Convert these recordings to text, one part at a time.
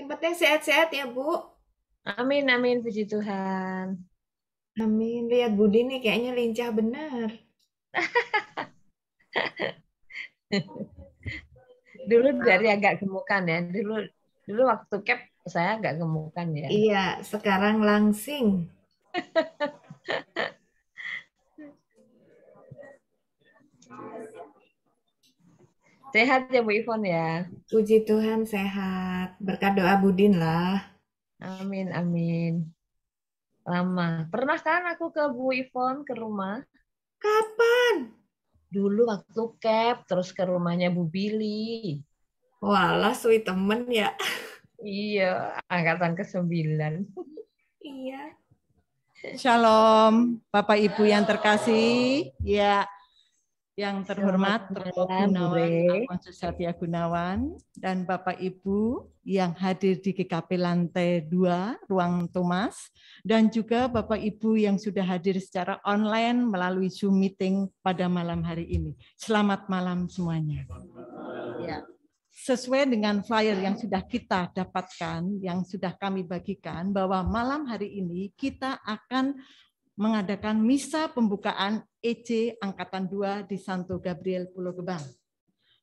Yang penting sehat-sehat ya, Bu. Amin, amin, puji Tuhan. Amin. Lihat Budi nih kayaknya lincah benar. Dulu dari agak gemukan ya. Dulu waktu cap saya agak gemukan ya. Iya, sekarang langsing. Sehat ya Bu Ivon ya. Puji Tuhan sehat. Berkat doa Budin lah. Amin, amin. Lama. Pernah kan aku ke Bu Ivon ke rumah? Kapan? Dulu waktu cap terus ke rumahnya Bu Billy. Walah, sweet temen ya. Iya, angkatan ke-9. Iya. Shalom, Bapak Ibu yang terkasih, ya, yang Selamat terhormat Romo malam, Bu Gunawan, Re. Alfonsus Satya Gunawan, dan Bapak Ibu yang hadir di GKP lantai 2, Ruang Thomas, dan juga Bapak Ibu yang sudah hadir secara online melalui Zoom meeting pada malam hari ini. Selamat malam semuanya. Ya. Sesuai dengan flyer yang sudah kita dapatkan, yang sudah kami bagikan, bahwa malam hari ini kita akan mengadakan misa pembukaan EC Angkatan 2 di Santo Gabriel Pulau Gebang.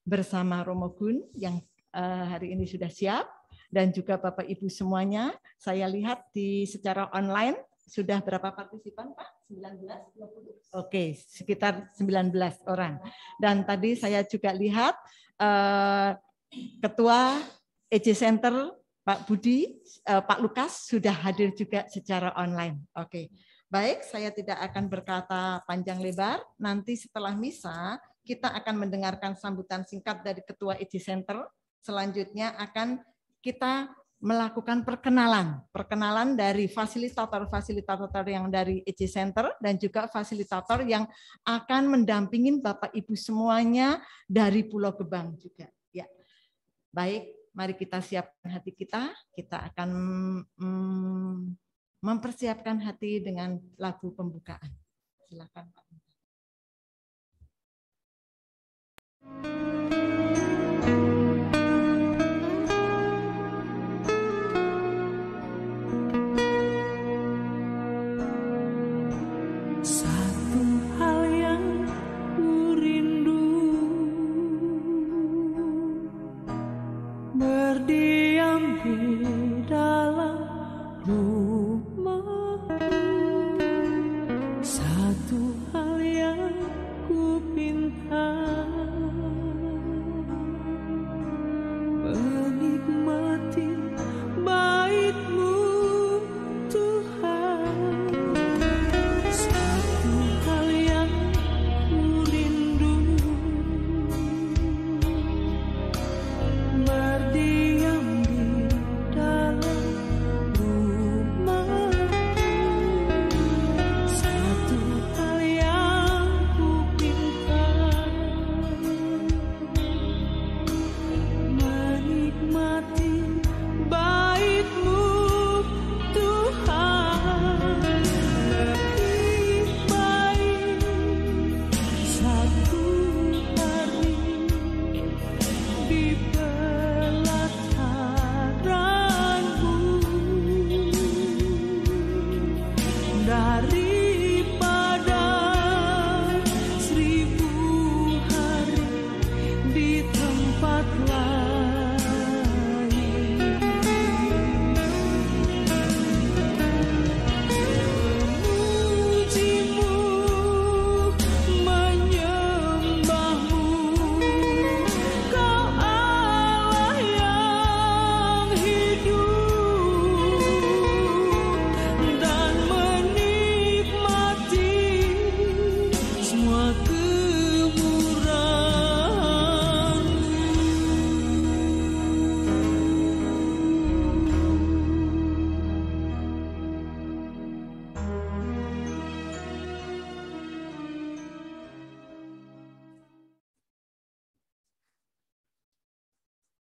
Bersama Romo Gun yang hari ini sudah siap, dan juga Bapak Ibu semuanya. Saya lihat secara online sudah berapa partisipan, Pak? 19? 20? Oke, sekitar 19 orang. Dan tadi saya juga lihat Ketua EC Center Pak Budi, Pak Lukas sudah hadir juga secara online. Oke, baik, saya tidak akan berkata panjang lebar. Nanti setelah misa kita akan mendengarkan sambutan singkat dari Ketua EC Center. Selanjutnya akan kita melakukan perkenalan dari fasilitator yang dari EC Center dan juga fasilitator yang akan mendampingin Bapak Ibu semuanya dari Pulau Gebang juga. Ya. Baik, mari kita siapkan hati kita. Kita akan mempersiapkan hati dengan lagu pembukaan. Silakan Pak. Satu hal yang ku rindu, berdiam di dalam rumahmu. Satu hal yang ku pinta, menikmati bait-Mu Tuhan. Satu hal yang ku rindu, berdiam di dalam rumah. Satu hal yang ku pinta, menikmati bait-Mu Tuhan. Lebih baik satu hari di pelataran-Mu daripada 1000 hari di tempat lain. Memuji-Mu, menyembah-Mu, Kau Allah yang hidup, dan menikmati semua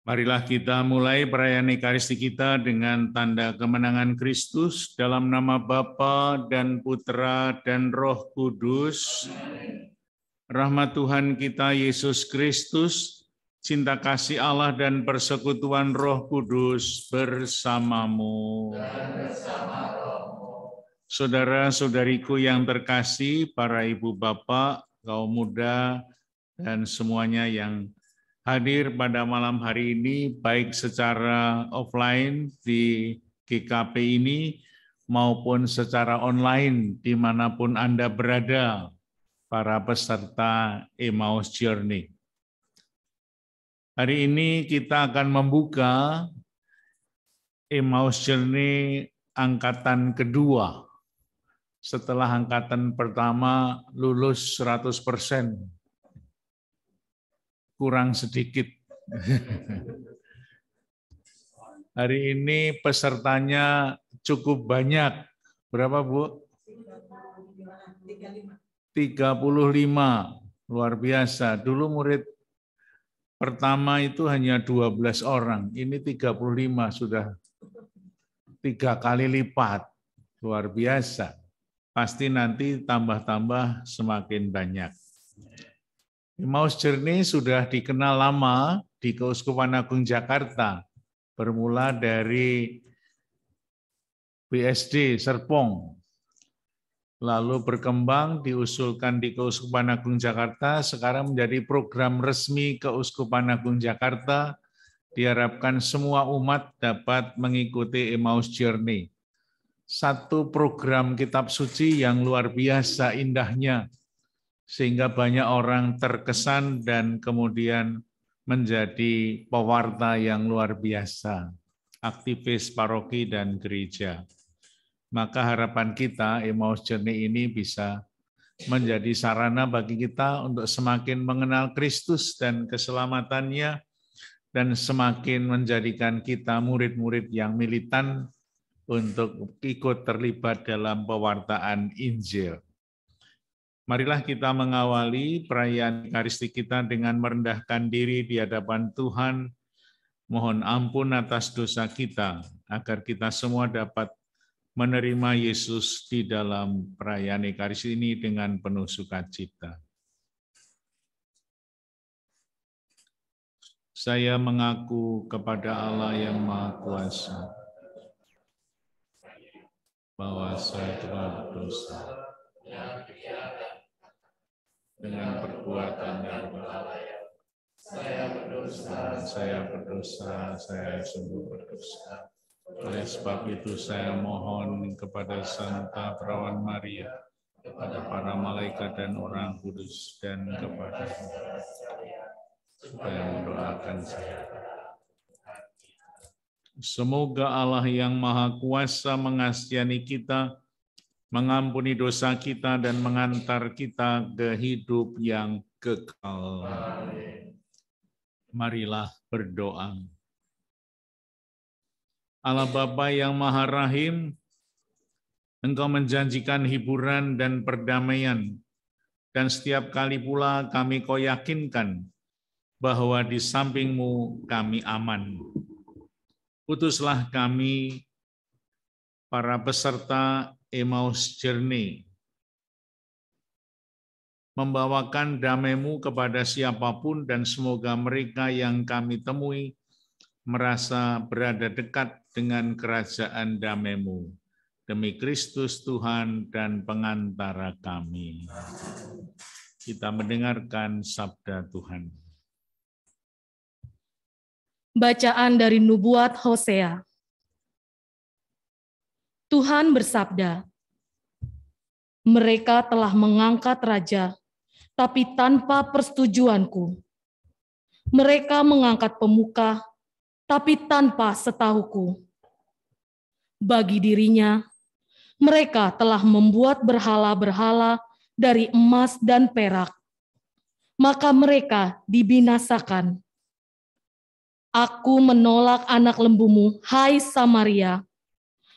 Marilah kita mulai perayaan Ekaristi kita dengan tanda kemenangan Kristus dalam nama Bapa dan Putra dan Roh Kudus. Rahmat Tuhan kita Yesus Kristus, cinta kasih Allah dan persekutuan Roh Kudus bersamamu. Saudara-saudariku yang terkasih, para ibu bapak, kaum muda, dan semuanya yang hadir pada malam hari ini, baik secara offline di GKP ini, maupun secara online dimanapun Anda berada, para peserta Emmaus Journey. Hari ini kita akan membuka Emmaus Journey angkatan kedua. Setelah angkatan pertama lulus 100%, kurang sedikit. Hari ini pesertanya cukup banyak. Berapa, Bu? 35. Luar biasa. Dulu murid pertama itu hanya 12 orang. Ini 35, sudah 3 kali lipat. Luar biasa. Pasti nanti tambah-tambah semakin banyak. Emmaus Journey sudah dikenal lama di Keuskupan Agung Jakarta, bermula dari BSD Serpong, lalu berkembang diusulkan di Keuskupan Agung Jakarta, sekarang menjadi program resmi Keuskupan Agung Jakarta. Diharapkan semua umat dapat mengikuti Emmaus Journey. Satu program kitab suci yang luar biasa indahnya, sehingga banyak orang terkesan dan kemudian menjadi pewarta yang luar biasa, aktivis paroki dan gereja. Maka harapan kita Emmaus Journey ini bisa menjadi sarana bagi kita untuk semakin mengenal Kristus dan keselamatannya, dan semakin menjadikan kita murid-murid yang militan untuk ikut terlibat dalam pewartaan Injil. Marilah kita mengawali perayaan Ekaristi kita dengan merendahkan diri di hadapan Tuhan, mohon ampun atas dosa kita, agar kita semua dapat menerima Yesus di dalam perayaan Ekaristi ini dengan penuh sukacita. Saya mengaku kepada Allah yang Maha Kuasa bahwa saya telah berdosa dengan perbuatan yang belalaian. Saya berdosa, saya sungguh berdosa. Oleh sebab itu saya mohon kepada Santa Perawan Maria, kepada para malaikat dan orang kudus, dan kepada supaya mendoakan saya. Semoga Allah yang Maha Kuasa mengasihani kita, mengampuni dosa kita, dan mengantar kita ke hidup yang kekal. Marilah berdoa. Allah Bapa yang Maha Rahim, Engkau menjanjikan hiburan dan perdamaian, dan setiap kali pula kami Kau yakinkan bahwa di samping-Mu kami aman. Utuslah kami, para peserta Emmaus Journey, membawakan damai-Mu kepada siapapun, dan semoga mereka yang kami temui merasa berada dekat dengan kerajaan damai-Mu. Demi Kristus Tuhan dan pengantara kami. Kita mendengarkan sabda Tuhan. Bacaan dari Nubuat Hosea. Tuhan bersabda, mereka telah mengangkat raja, tapi tanpa persetujuanku. Mereka mengangkat pemuka, tapi tanpa setahuku. Bagi dirinya, mereka telah membuat berhala-berhala dari emas dan perak. Maka mereka dibinasakan. Aku menolak anak lembumu, hai Samaria.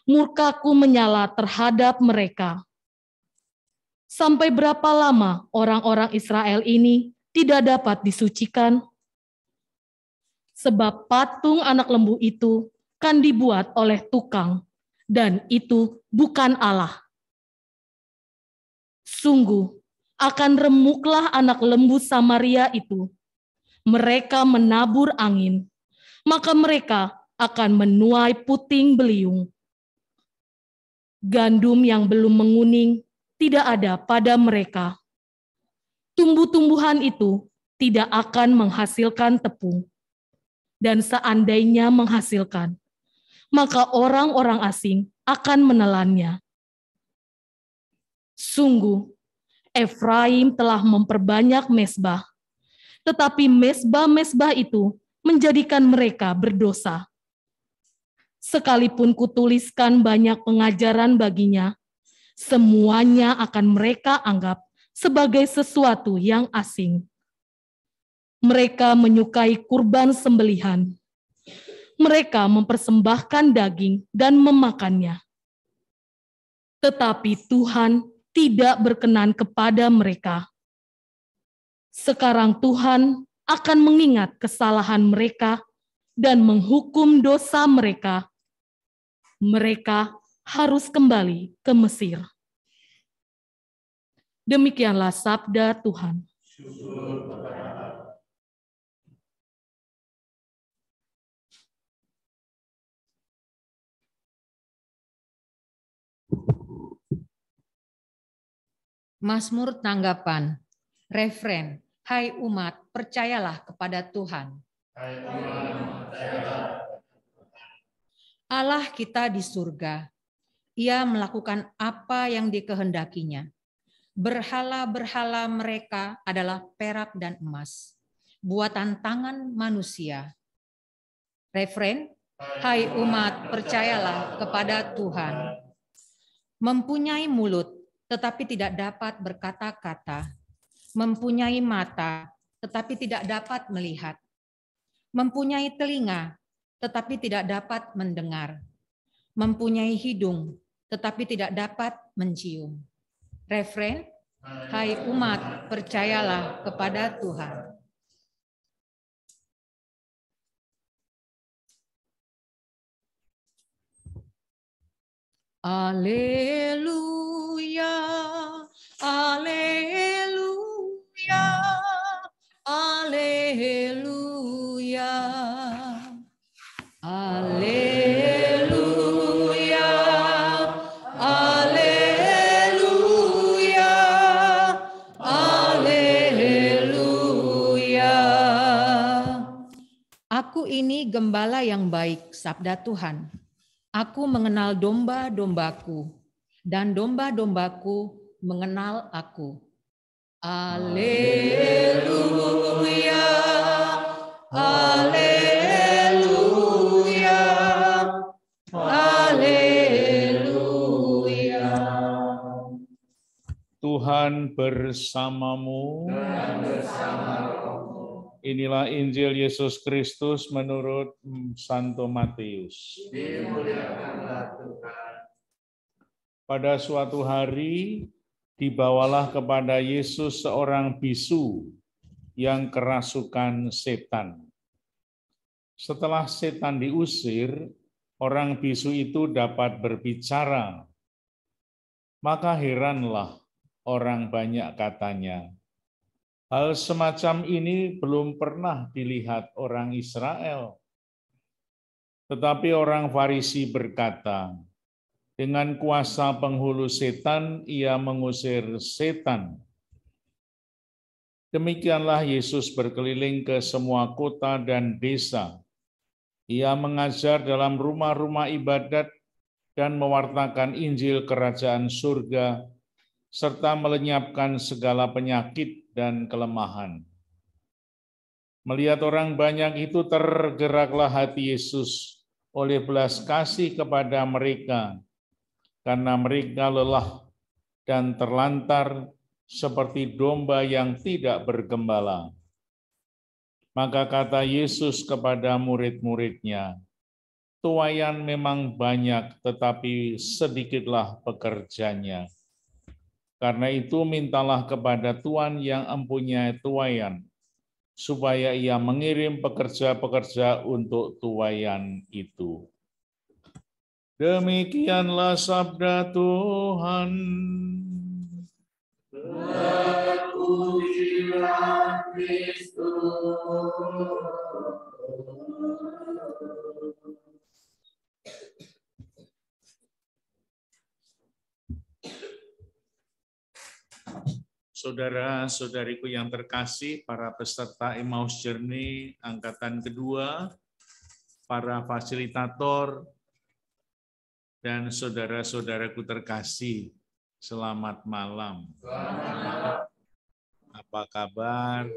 Murkaku menyala terhadap mereka. Sampai berapa lama orang-orang Israel ini tidak dapat disucikan? Sebab patung anak lembu itu kan dibuat oleh tukang, dan itu bukan Allah. Sungguh, akan remuklah anak lembu Samaria itu. mereka menabur angin, maka mereka akan menuai puting beliung. Gandum yang belum menguning tidak ada pada mereka. Tumbuh-tumbuhan itu tidak akan menghasilkan tepung. Dan seandainya menghasilkan, maka orang-orang asing akan menelannya. Sungguh, Efraim telah memperbanyak mezbah, tetapi mezbah-mezbah itu menjadikan mereka berdosa. Sekalipun kutuliskan banyak pengajaran baginya, semuanya akan mereka anggap sebagai sesuatu yang asing. Mereka menyukai kurban sembelihan. Mereka mempersembahkan daging dan memakannya. Tetapi Tuhan tidak berkenan kepada mereka. Sekarang Tuhan akan mengingat kesalahan mereka dan menghukum dosa mereka. Mereka harus kembali ke Mesir. Demikianlah sabda Tuhan. Mazmur tanggapan. Refren, hai umat, percayalah kepada Tuhan. Allah kita di surga. Ia melakukan apa yang dikehendakinya. Berhala-berhala mereka adalah perak dan emas, buatan tangan manusia. Refren, hai umat, percayalah kepada Tuhan. Mempunyai mulut, tetapi tidak dapat berkata-kata. Mempunyai mata, tetapi tidak dapat melihat. Mempunyai telinga, tetapi tidak dapat mendengar. Mempunyai hidung, tetapi tidak dapat mencium. Refren, hai umat, percayalah kepada Tuhan. Alleluia, alleluia, alleluia, alleluia, alleluia, alleluia. Aku ini gembala yang baik, sabda Tuhan. Aku mengenal domba-dombaku, dan domba-dombaku mengenal aku. Alleluia, alleluia, alleluia. Tuhan bersamamu. Inilah Injil Yesus Kristus menurut Santo Matius. Pada suatu hari, dibawalah kepada Yesus seorang bisu yang kerasukan setan. Setelah setan diusir, orang bisu itu dapat berbicara. Maka heranlah orang banyak katanya. Hal semacam ini belum pernah dilihat orang Israel. Tetapi orang Farisi berkata, dengan kuasa penghulu setan, ia mengusir setan. Demikianlah Yesus berkeliling ke semua kota dan desa. Ia mengajar dalam rumah-rumah ibadat dan mewartakan Injil Kerajaan Surga, serta melenyapkan segala penyakit dan kelemahan. Melihat orang banyak itu, tergeraklah hati Yesus oleh belas kasih kepada mereka, karena mereka lelah dan terlantar seperti domba yang tidak bergembala. Maka kata Yesus kepada murid-muridnya, tuaian memang banyak, tetapi sedikitlah pekerjanya. Karena itu mintalah kepada Tuhan yang mempunyai tuaian, supaya ia mengirim pekerja-pekerja untuk tuaian itu. Demikianlah sabda Tuhan. Terpujilah Kristus. Saudara-saudariku yang terkasih, para peserta Emmaus Journey angkatan kedua, para fasilitator, dan saudara-saudaraku terkasih, selamat malam. Apa kabar?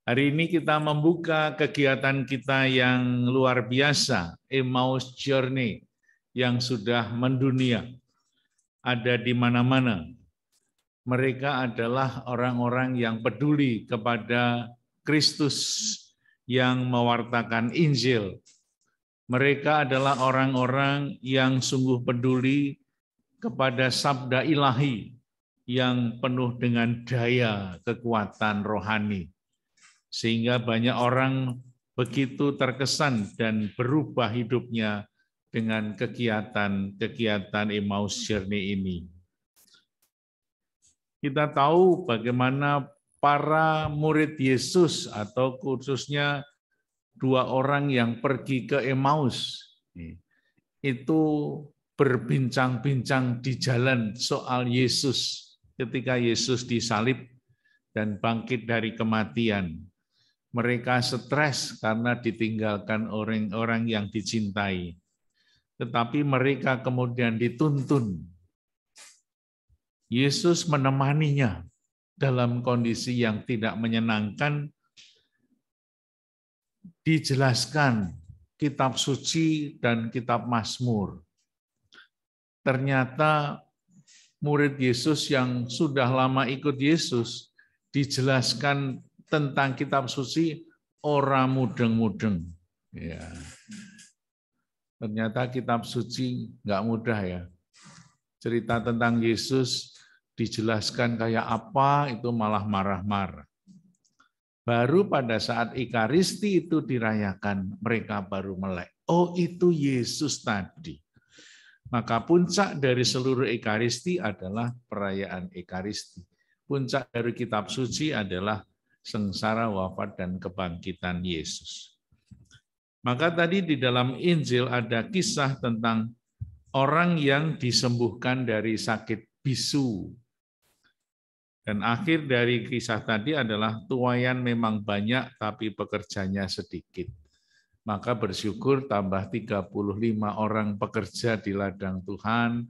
Hari ini kita membuka kegiatan kita yang luar biasa, Emmaus Journey, yang sudah mendunia. Ada di mana-mana. Mereka adalah orang-orang yang peduli kepada Kristus yang mewartakan Injil. Mereka adalah orang-orang yang sungguh peduli kepada sabda ilahi yang penuh dengan daya kekuatan rohani. Sehingga banyak orang begitu terkesan dan berubah hidupnya dengan kegiatan Emmaus Journey ini. Kita tahu bagaimana para murid Yesus atau khususnya 2 orang yang pergi ke Emmaus itu berbincang-bincang di jalan soal Yesus ketika Yesus disalib dan bangkit dari kematian. Mereka stres karena ditinggalkan orang-orang yang dicintai. Tetapi mereka kemudian dituntun. Yesus menemaninya dalam kondisi yang tidak menyenangkan, dijelaskan kitab suci dan kitab Mazmur. Ternyata murid Yesus yang sudah lama ikut Yesus dijelaskan tentang kitab suci ora mudeng-mudeng. Ya. Ternyata kitab suci nggak mudah ya. Cerita tentang Yesus dijelaskan kayak apa itu malah marah-marah. Baru pada saat Ekaristi itu dirayakan, mereka baru melek. Oh itu Yesus tadi. Maka puncak dari seluruh Ekaristi adalah perayaan Ekaristi. Puncak dari kitab suci adalah sengsara, wafat, dan kebangkitan Yesus. Maka tadi di dalam Injil ada kisah tentang orang yang disembuhkan dari sakit bisu. Dan akhir dari kisah tadi adalah tuaian memang banyak tapi pekerjanya sedikit. Maka bersyukur tambah 35 orang pekerja di ladang Tuhan.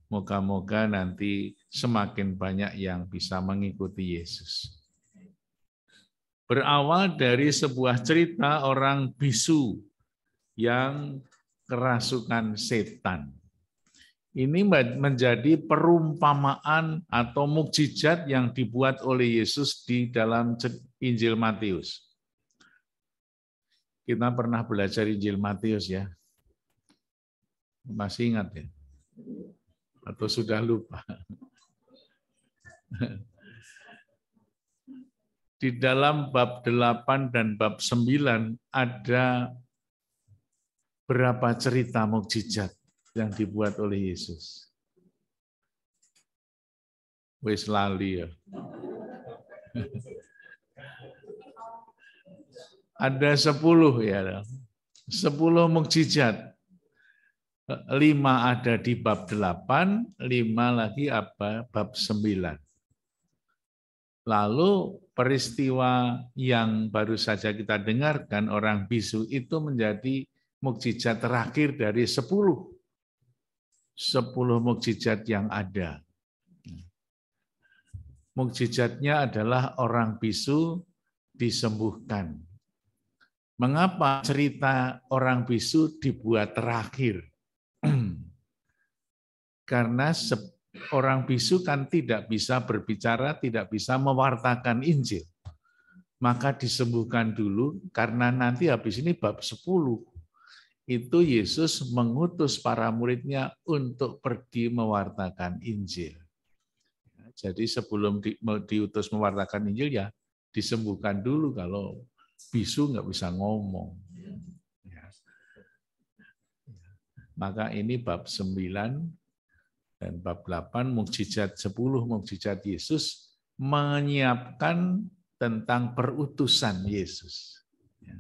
Moga-moga nanti semakin banyak yang bisa mengikuti Yesus. Berawal dari sebuah cerita orang bisu yang kerasukan setan. Ini menjadi perumpamaan atau mukjizat yang dibuat oleh Yesus di dalam Injil Matius. Kita pernah belajar Injil Matius ya. Masih ingat ya? Atau sudah lupa? Di dalam bab 8 dan bab 9 ada berapa cerita mukjizat yang dibuat oleh Yesus. Wis lali ya. Ada 10 ya. 10 mukjizat. 5 ada di bab 8, 5 lagi apa bab 9. Lalu peristiwa yang baru saja kita dengarkan orang bisu itu menjadi mukjizat terakhir dari 10 mukjizat yang ada. Mukjizatnya adalah orang bisu disembuhkan. Mengapa cerita orang bisu dibuat terakhir? Karena orang bisu kan tidak bisa berbicara, tidak bisa mewartakan Injil. Maka disembuhkan dulu, karena nanti habis ini bab 10. Itu Yesus mengutus para muridnya untuk pergi mewartakan Injil. Jadi sebelum diutus mewartakan Injil ya disembuhkan dulu kalau bisu nggak bisa ngomong. Maka ini bab 9. Dan bab 8 mukjizat 10 mukjizat Yesus menyiapkan tentang perutusan Yesus. Ya.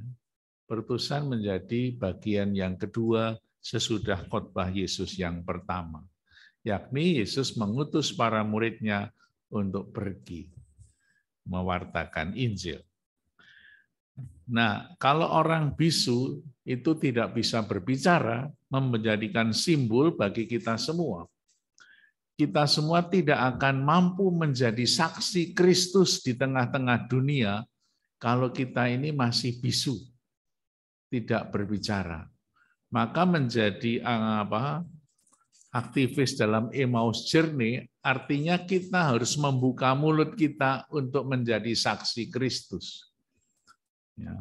Perutusan menjadi bagian yang kedua sesudah khotbah Yesus yang pertama. Yakni Yesus mengutus para muridnya untuk pergi mewartakan Injil. Nah, kalau orang bisu itu tidak bisa berbicara, menjadikan simbol bagi kita semua. Kita semua tidak akan mampu menjadi saksi Kristus di tengah-tengah dunia kalau kita ini masih bisu, tidak berbicara. Maka menjadi aktivis dalam Emmaus Journey artinya kita harus membuka mulut kita untuk menjadi saksi Kristus. Ya.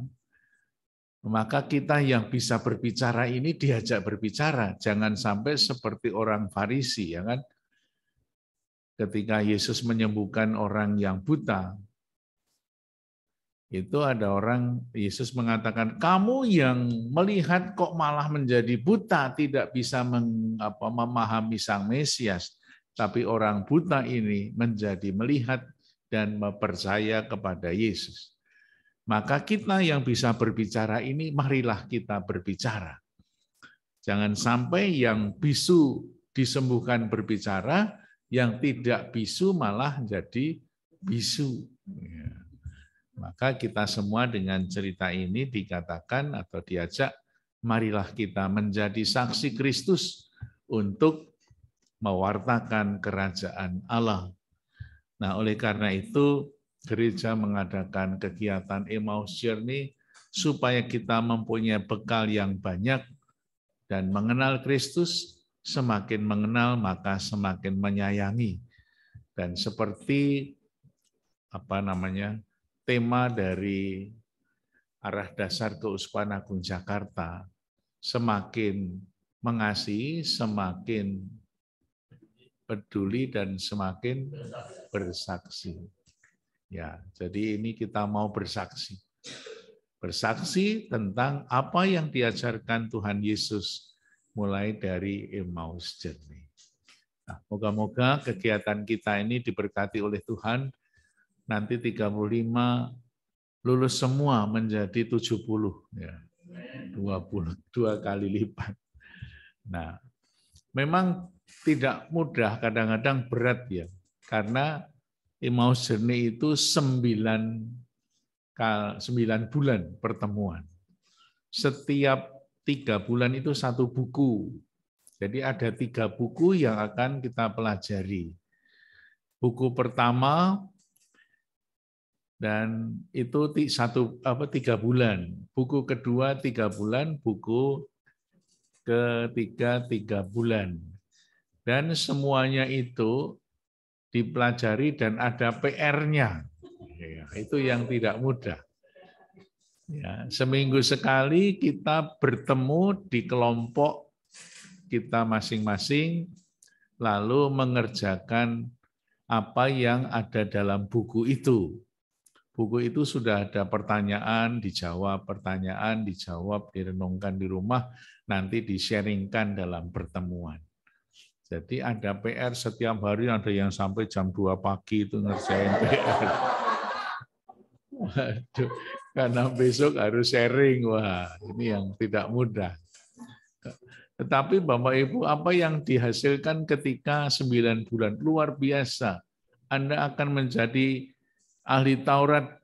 Maka kita yang bisa berbicara ini diajak berbicara, jangan sampai seperti orang Farisi, ya kan? Ketika Yesus menyembuhkan orang yang buta, itu ada orang, Yesus mengatakan, kamu yang melihat kok malah menjadi buta, tidak bisa memahami Sang Mesias. Tapi orang buta ini menjadi melihat dan percaya kepada Yesus. Maka kita yang bisa berbicara ini, marilah kita berbicara. Jangan sampai yang bisu disembuhkan berbicara, yang tidak bisu malah jadi bisu. Maka kita semua dengan cerita ini dikatakan atau diajak, marilah kita menjadi saksi Kristus untuk mewartakan kerajaan Allah. Nah, oleh karena itu, gereja mengadakan kegiatan Emmaus Journey supaya kita mempunyai bekal yang banyak dan mengenal Kristus. Semakin mengenal maka semakin menyayangi. Dan seperti tema dari arah dasar Keuskupan Agung Jakarta, semakin mengasihi, semakin peduli dan semakin bersaksi. Ya, jadi ini kita mau bersaksi. Bersaksi tentang apa yang diajarkan Tuhan Yesus mulai dari Emmaus Journey. Nah, moga-moga kegiatan kita ini diberkati oleh Tuhan. Nanti 35 lulus semua menjadi 70, ya. 22 kali lipat. Nah, memang tidak mudah, kadang-kadang berat ya. Karena Emmaus Journey itu 9 bulan pertemuan. Setiap 3 bulan itu 1 buku. Jadi ada 3 buku yang akan kita pelajari. Buku pertama dan itu 3 bulan. Buku kedua 3 bulan, buku ketiga 3 bulan. Dan semuanya itu dipelajari dan ada PR-nya. Ya, itu yang tidak mudah. Ya, seminggu sekali kita bertemu di kelompok kita masing-masing, lalu mengerjakan apa yang ada dalam buku itu. Buku itu sudah ada pertanyaan, dijawab, direnungkan di rumah, nanti di-sharingkan dalam pertemuan. Jadi ada PR setiap hari, ada yang sampai jam 2 pagi itu ngerjain PR. Waduh, karena besok harus sharing. Wah, ini yang tidak mudah. Tetapi Bapak Ibu, apa yang dihasilkan ketika 9 bulan luar biasa. Anda akan menjadi ahli Taurat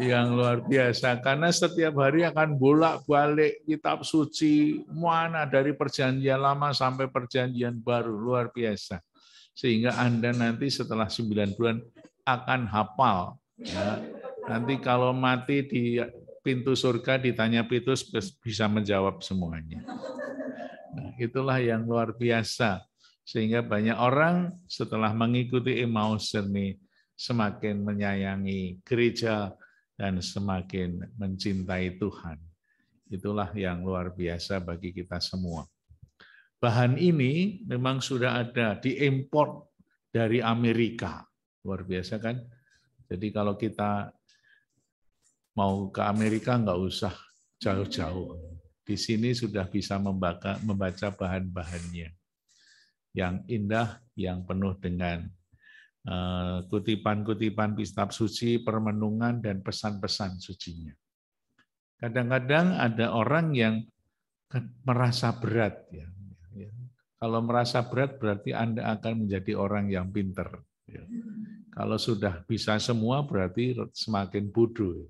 yang luar biasa. Karena setiap hari akan bolak-balik kitab suci, mana dari perjanjian lama sampai perjanjian baru, luar biasa. Sehingga Anda nanti setelah 9 bulan akan hafal. Ya. Nanti kalau mati di pintu surga ditanya Petrus bisa menjawab semuanya. Nah, itulah yang luar biasa. Sehingga banyak orang setelah mengikuti Emmaus Journey semakin menyayangi gereja dan semakin mencintai Tuhan. Itulah yang luar biasa bagi kita semua. Bahan ini memang sudah ada diimpor dari Amerika. Luar biasa kan? Jadi kalau kita mau ke Amerika nggak usah jauh-jauh. Di sini sudah bisa membaca bahan-bahannya. yang indah, yang penuh dengan kutipan-kutipan kitab suci, permenungan, dan pesan-pesan sucinya. Kadang-kadang ada orang yang merasa berat. Ya. Kalau merasa berat berarti Anda akan menjadi orang yang pinter. Ya. Kalau sudah bisa semua berarti semakin bodoh.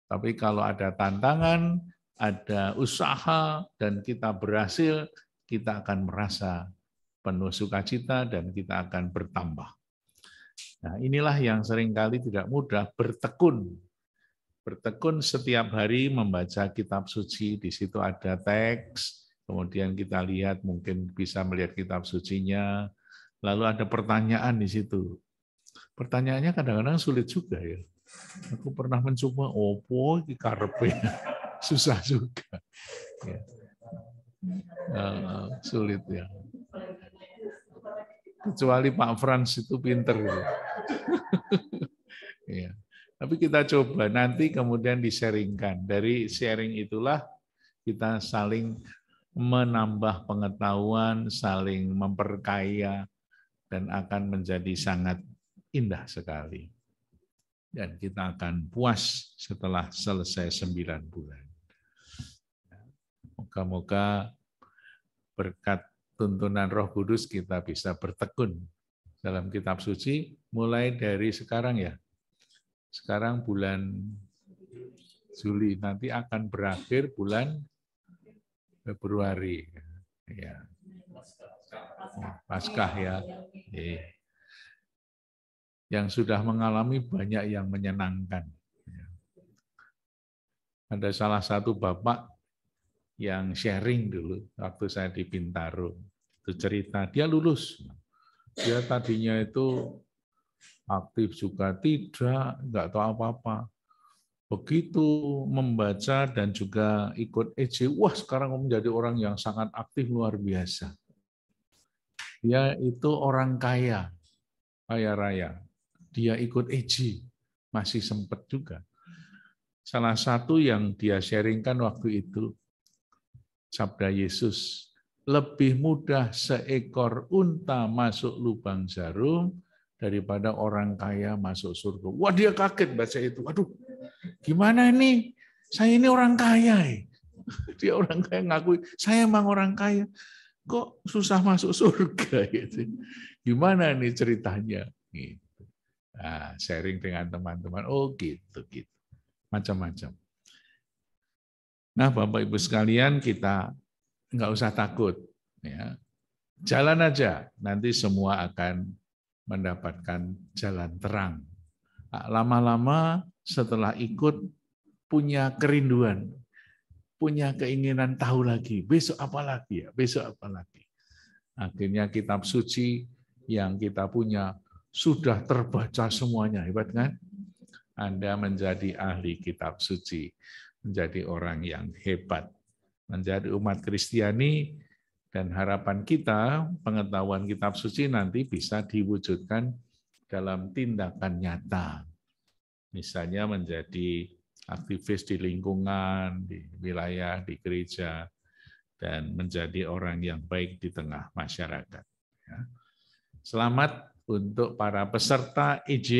Tapi kalau ada tantangan, ada usaha, dan kita berhasil, kita akan merasa penuh sukacita dan kita akan bertambah. Nah, inilah yang seringkali tidak mudah, bertekun. Bertekun setiap hari membaca kitab suci, di situ ada teks, kemudian kita lihat, mungkin bisa melihat kitab sucinya, lalu ada pertanyaan di situ. Pertanyaannya kadang-kadang sulit juga ya. Aku pernah mencoba, opo iki karepe, susah juga. Ya. Sulit ya. Kecuali Pak Frans itu pinter. Ya. Tapi kita coba nanti kemudian di-sharingkan. Dari sharing itulah kita saling menambah pengetahuan, saling memperkaya, dan akan menjadi sangat indah sekali. Dan kita akan puas setelah selesai 9 bulan. Moga-moga berkat tuntunan Roh Kudus kita bisa bertekun dalam kitab suci mulai dari sekarang ya. Sekarang bulan Juli, nanti akan berakhir bulan Februari. Ya. Paskah ya. Yang sudah mengalami banyak yang menyenangkan. Ada salah satu bapak yang sharing dulu waktu saya di Bintaro, itu cerita dia lulus, dia tadinya itu aktif juga tidak, nggak tahu apa-apa. Begitu membaca dan juga ikut EJ, wah sekarang menjadi orang yang sangat aktif luar biasa. Dia itu orang kaya, kaya raya. Dia ikut EJ, masih sempat juga. Salah satu yang dia sharingkan waktu itu, sabda Yesus, lebih mudah seekor unta masuk lubang jarum daripada orang kaya masuk surga. Wah, dia kaget baca itu. Waduh, gimana ini? Saya ini orang kaya. Dia orang kaya ngakui, saya emang orang kaya. Kok susah masuk surga? Gitu. Gimana ini ceritanya? Gitu. Nah, sharing dengan teman-teman. Oh gitu. Macam-macam. Nah, Bapak Ibu sekalian, kita nggak usah takut, ya. Jalan aja, nanti semua akan mendapatkan jalan terang. Lama-lama setelah ikut punya kerinduan, punya keinginan tahu lagi, besok apa lagi ya, besok apa lagi. Akhirnya kitab suci yang kita punya sudah terbaca semuanya, hebat kan? Anda menjadi ahli kitab suci. Menjadi orang yang hebat, menjadi umat Kristiani, dan harapan kita pengetahuan kitab suci nanti bisa diwujudkan dalam tindakan nyata. Misalnya menjadi aktivis di lingkungan, di wilayah, di gereja, dan menjadi orang yang baik di tengah masyarakat. Selamat untuk para peserta EJ.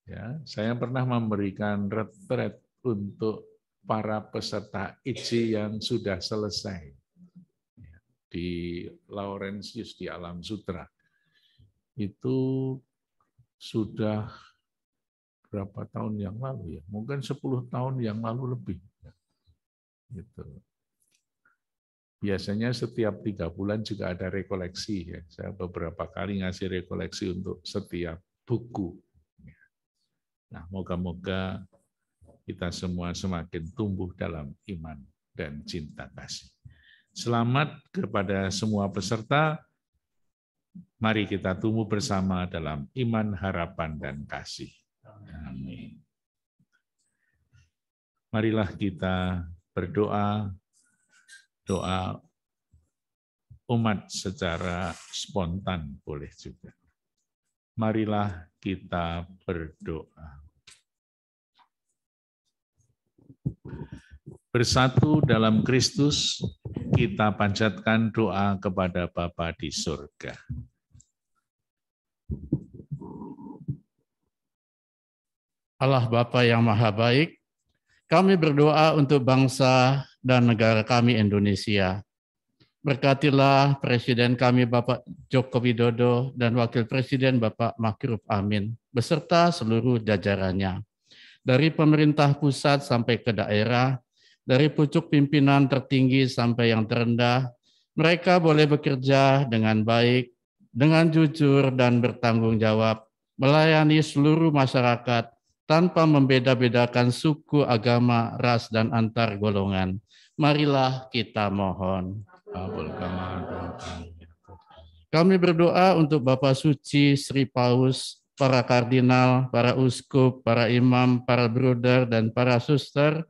Ya, saya pernah memberikan retret untuk para peserta EJ yang sudah selesai di Laurentius di Alam Sutra. Itu sudah berapa tahun yang lalu ya? Mungkin 10 tahun yang lalu lebih. Gitu. Biasanya setiap 3 bulan juga ada rekoleksi ya. Saya beberapa kali ngasih rekoleksi untuk setiap buku. Nah, moga-moga kita semua semakin tumbuh dalam iman dan cinta kasih. Selamat kepada semua peserta. Mari kita tumbuh bersama dalam iman, harapan, dan kasih. Amin. Marilah kita berdoa, doa umat secara spontan boleh juga. Marilah kita berdoa. Bersatu dalam Kristus, kita panjatkan doa kepada Bapa di surga. Allah Bapa yang Maha Baik, kami berdoa untuk bangsa dan negara kami Indonesia. Berkatilah Presiden kami Bapak Joko Widodo dan Wakil Presiden Bapak Ma'ruf Amin, beserta seluruh jajarannya. Dari pemerintah pusat sampai ke daerah, dari pucuk pimpinan tertinggi sampai yang terendah, mereka boleh bekerja dengan baik, dengan jujur dan bertanggung jawab, melayani seluruh masyarakat, tanpa membeda-bedakan suku, agama, ras, dan antar golongan. Marilah kita mohon. Kami berdoa untuk Bapak Suci Sri Paus, para kardinal, para uskup, para imam, para bruder, dan para suster.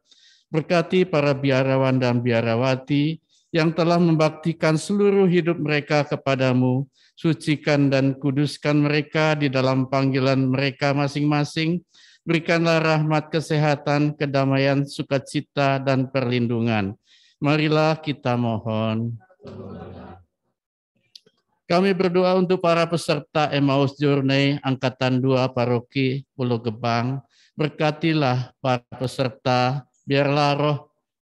Berkati para biarawan dan biarawati yang telah membaktikan seluruh hidup mereka kepadamu. Sucikan dan kuduskan mereka di dalam panggilan mereka masing-masing. Berikanlah rahmat kesehatan, kedamaian, sukacita, dan perlindungan. Marilah kita mohon. Kami berdoa untuk para peserta Emmaus Journey Angkatan 2 Paroki Pulau Gebang. Berkatilah para peserta, biarlah roh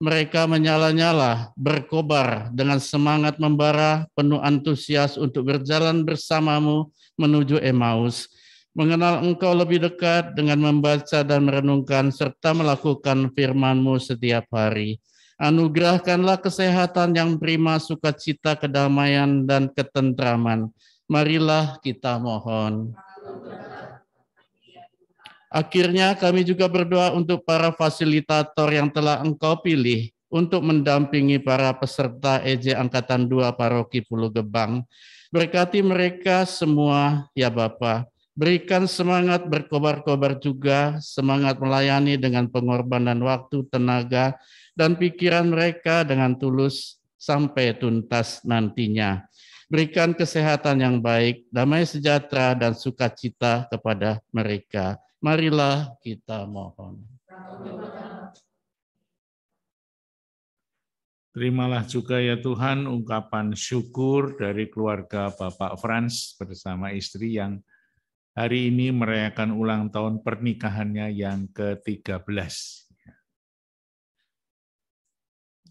mereka menyala-nyala, berkobar dengan semangat membara, penuh antusias untuk berjalan bersamamu menuju Emmaus. Mengenal Engkau lebih dekat dengan membaca dan merenungkan serta melakukan firman-Mu setiap hari. Anugerahkanlah kesehatan yang prima, sukacita, kedamaian, dan ketentraman. Marilah kita mohon. Akhirnya kami juga berdoa untuk para fasilitator yang telah Engkau pilih untuk mendampingi para peserta EJ Angkatan 2 Paroki Pulau Gebang. Berkati mereka semua, ya Bapa. Berikan semangat berkobar-kobar juga, semangat melayani dengan pengorbanan waktu, tenaga, dan pikiran mereka dengan tulus sampai tuntas nantinya. Berikan kesehatan yang baik, damai sejahtera, dan sukacita kepada mereka. Marilah kita mohon. Terimalah juga ya Tuhan ungkapan syukur dari keluarga Bapak Frans bersama istri yang hari ini merayakan ulang tahun pernikahannya yang ke-13.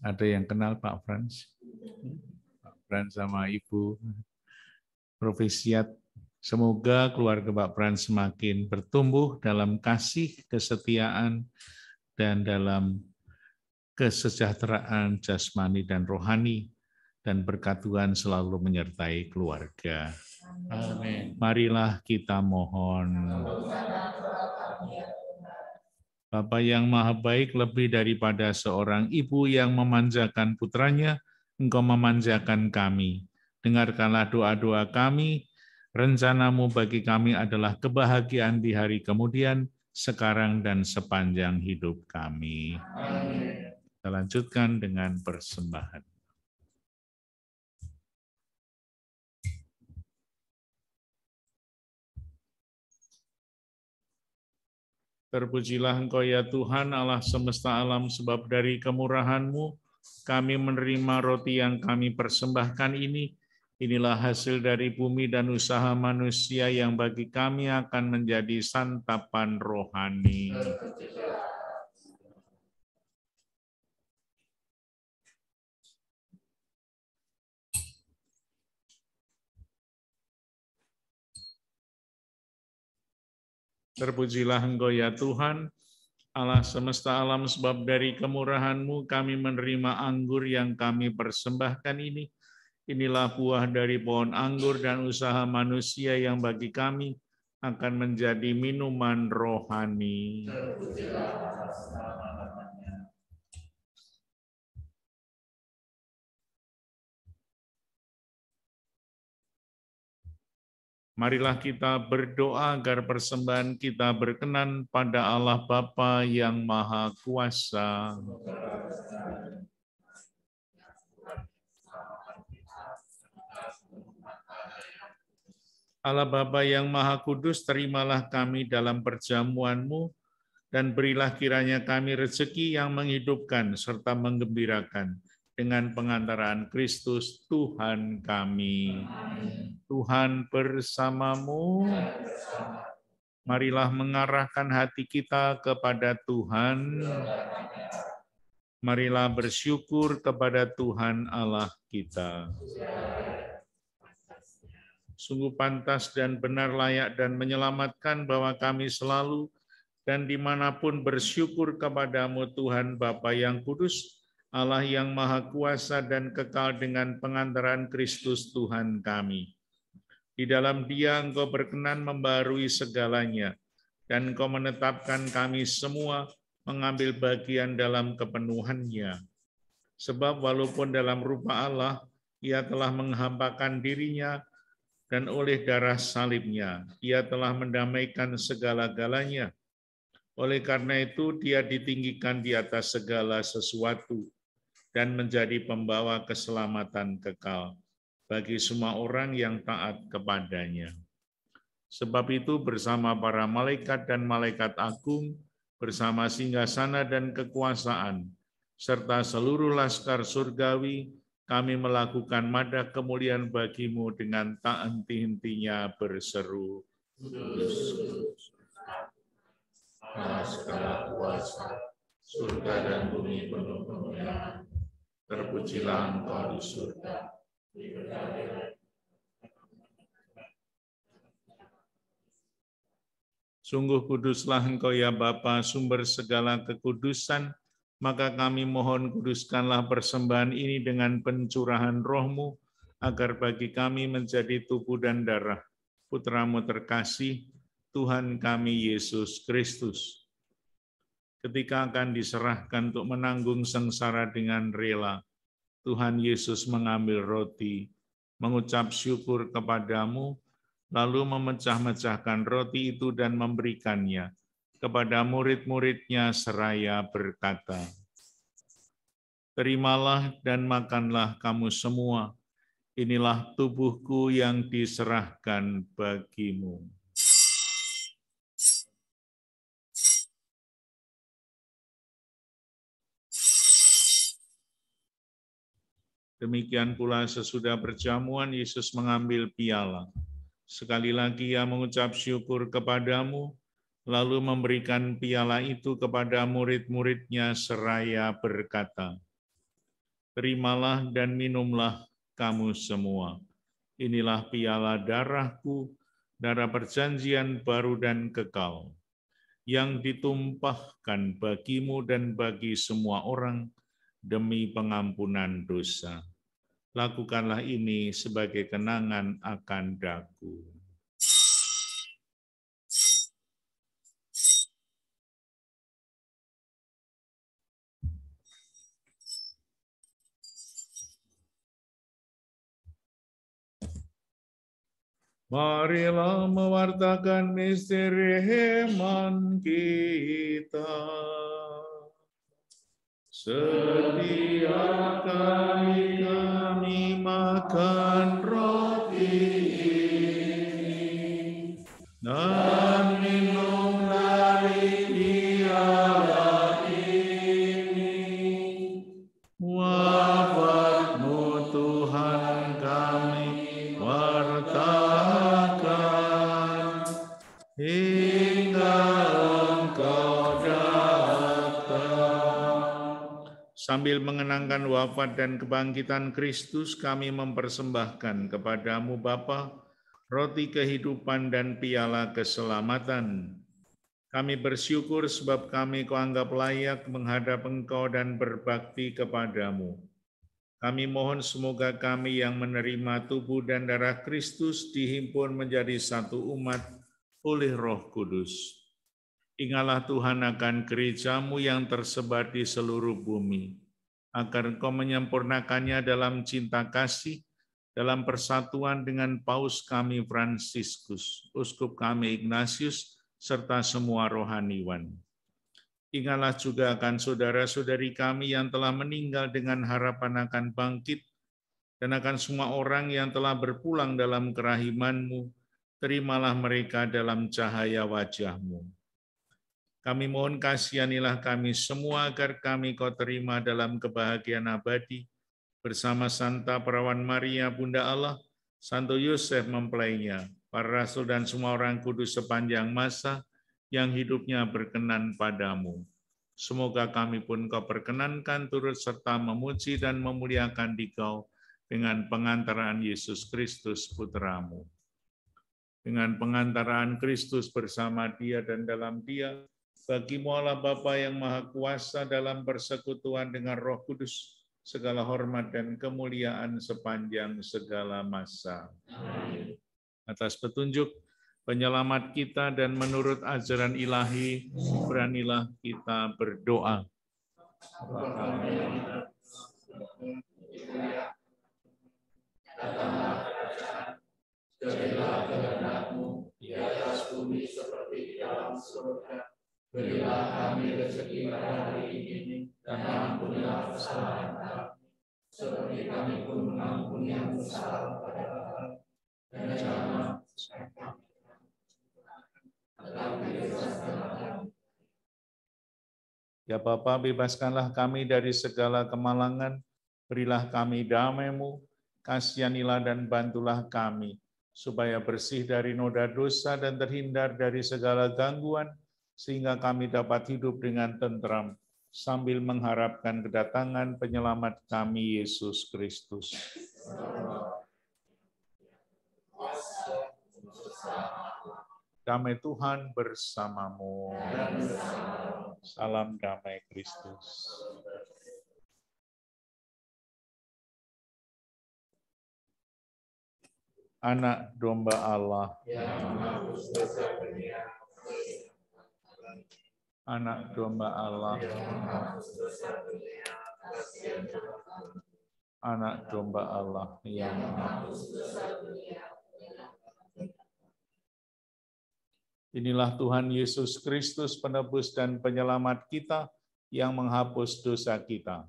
Ada yang kenal Pak Frans? Pak Frans sama Ibu Provisiat. Semoga keluarga Pak Frans semakin bertumbuh dalam kasih, kesetiaan, dan dalam kesejahteraan jasmani dan rohani, dan berkat Tuhan selalu menyertai keluarga. Amin. Marilah kita mohon. Bapa yang Maha Baik, lebih daripada seorang ibu yang memanjakan putranya, Engkau memanjakan kami. Dengarkanlah doa-doa kami. Rencana-Mu bagi kami adalah kebahagiaan di hari kemudian, sekarang dan sepanjang hidup kami. Amin. Kita lanjutkan dengan persembahan. Terpujilah Engkau ya Tuhan Allah semesta alam, sebab dari kemurahan-Mu kami menerima roti yang kami persembahkan ini. Inilah hasil dari bumi dan usaha manusia yang bagi kami akan menjadi santapan rohani. Terpujilah Engkau ya Tuhan, Allah semesta alam, sebab dari kemurahan-Mu kami menerima anggur yang kami persembahkan ini. Inilah buah dari pohon anggur dan usaha manusia yang bagi kami akan menjadi minuman rohani. Marilah kita berdoa agar persembahan kita berkenan pada Allah Bapa yang Maha Kuasa. Allah Bapa yang Maha Kudus, terimalah kami dalam perjamuan-Mu dan berilah kiranya kami rezeki yang menghidupkan serta menggembirakan dengan pengantaran Kristus Tuhan kami. Tuhan bersamamu. Marilah mengarahkan hati kita kepada Tuhan. Marilah bersyukur kepada Tuhan Allah kita. Sungguh pantas dan benar, layak dan menyelamatkan bahwa kami selalu dan dimanapun bersyukur kepadamu Tuhan Bapa yang kudus, Allah yang maha kuasa dan kekal dengan pengantaran Kristus Tuhan kami. Di dalam Dia Engkau berkenan membarui segalanya, dan Engkau menetapkan kami semua mengambil bagian dalam kepenuhannya. Sebab walaupun dalam rupa Allah, Ia telah menghampakan dirinya, dan oleh darah salibnya, Ia telah mendamaikan segala-galanya. Oleh karena itu, Dia ditinggikan di atas segala sesuatu, dan menjadi pembawa keselamatan kekal bagi semua orang yang taat kepadanya. Sebab itu bersama para malaikat dan malaikat agung, bersama singgasana dan kekuasaan, serta seluruh laskar surgawi, kami melakukan madah kemuliaan bagimu dengan tak henti-hentinya berseru, Kudus, Kudus, Allah segala kuasa, surga dan bumi penuh kemuliaan. Terpujilah Engkau di surga. Sungguh kuduslah Engkau ya Bapa, sumber segala kekudusan, maka kami mohon kuduskanlah persembahan ini dengan pencurahan roh-Mu, agar bagi kami menjadi tubuh dan darah Putra-Mu terkasih, Tuhan kami Yesus Kristus. Ketika akan diserahkan untuk menanggung sengsara dengan rela, Tuhan Yesus mengambil roti, mengucap syukur kepadamu, lalu memecah-mecahkan roti itu dan memberikannya kepada murid-muridnya seraya berkata, "Terimalah dan makanlah kamu semua, inilah tubuhku yang diserahkan bagimu." Demikian pula sesudah perjamuan, Yesus mengambil piala. Sekali lagi Ia mengucap syukur kepadamu, lalu memberikan piala itu kepada murid-muridnya seraya berkata, "Terimalah dan minumlah kamu semua. Inilah piala darahku, darah perjanjian baru dan kekal, yang ditumpahkan bagimu dan bagi semua orang demi pengampunan dosa. Lakukanlah ini sebagai kenangan akan daku." Marilah mewartakan misteri iman kita. Setiap kali kami makan roti ini dan minum dari piala ini, wafat-Mu Tuhan kami wartakan hingga Engkau datang. Sambil mengenangkan wafat dan kebangkitan Kristus, kami mempersembahkan kepadamu Bapa, roti kehidupan dan piala keselamatan. Kami bersyukur sebab kami Kau anggap layak menghadap Engkau dan berbakti kepadamu. Kami mohon semoga kami yang menerima tubuh dan darah Kristus dihimpun menjadi satu umat oleh Roh Kudus. Ingatlah Tuhan akan gereja-Mu yang tersebar di seluruh bumi, agar Engkau menyempurnakannya dalam cinta kasih, dalam persatuan dengan Paus kami Fransiskus, Uskup kami Ignatius, serta semua rohaniwan. Ingatlah juga akan saudara-saudari kami yang telah meninggal dengan harapan akan bangkit, dan akan semua orang yang telah berpulang dalam kerahiman-Mu, terimalah mereka dalam cahaya wajah-Mu. Kami mohon kasihanilah kami semua agar kami Kau terima dalam kebahagiaan abadi bersama Santa Perawan Maria, Bunda Allah, Santo Yosef mempelainya, para rasul dan semua orang kudus sepanjang masa yang hidupnya berkenan padamu. Semoga kami pun Kau perkenankan turut serta memuji dan memuliakan Dikau dengan pengantaraan Yesus Kristus Putra-Mu. Dengan pengantaraan Kristus bersama Dia dan dalam Dia, bagi-Mu Allah Bapa yang Maha Kuasa dalam persekutuan dengan Roh Kudus, segala hormat dan kemuliaan sepanjang segala masa. Amin. Atas petunjuk penyelamat kita dan menurut ajaran ilahi, beranilah kita berdoa. Jadilah kehendak-Mu di atas bumi seperti di dalam surga. Berilah kami rezeki pada hari ini, dan ampunilah kesalahan kami, seperti kami pun mengampuni yang bersalah pada kami. Dan janganlah Ya Bapa, bebaskanlah kami dari segala kemalangan, berilah kami damai-Mu, kasihanilah dan bantulah kami, supaya bersih dari noda dosa dan terhindar dari segala gangguan, sehingga kami dapat hidup dengan tentram, sambil mengharapkan kedatangan penyelamat kami, Yesus Kristus. Damai Tuhan bersamamu. Salam damai Kristus. Anak domba Allah. Anak domba Allah. Anak domba Allah yang Inilah Tuhan Yesus Kristus, penebus dan penyelamat kita, yang menghapus dosa kita.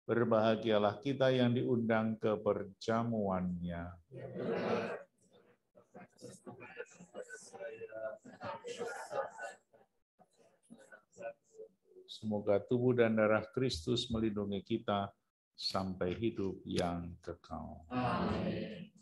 Berbahagialah kita yang diundang ke perjamuannya. Semoga tubuh dan darah Kristus melindungi kita sampai hidup yang kekal. Amin.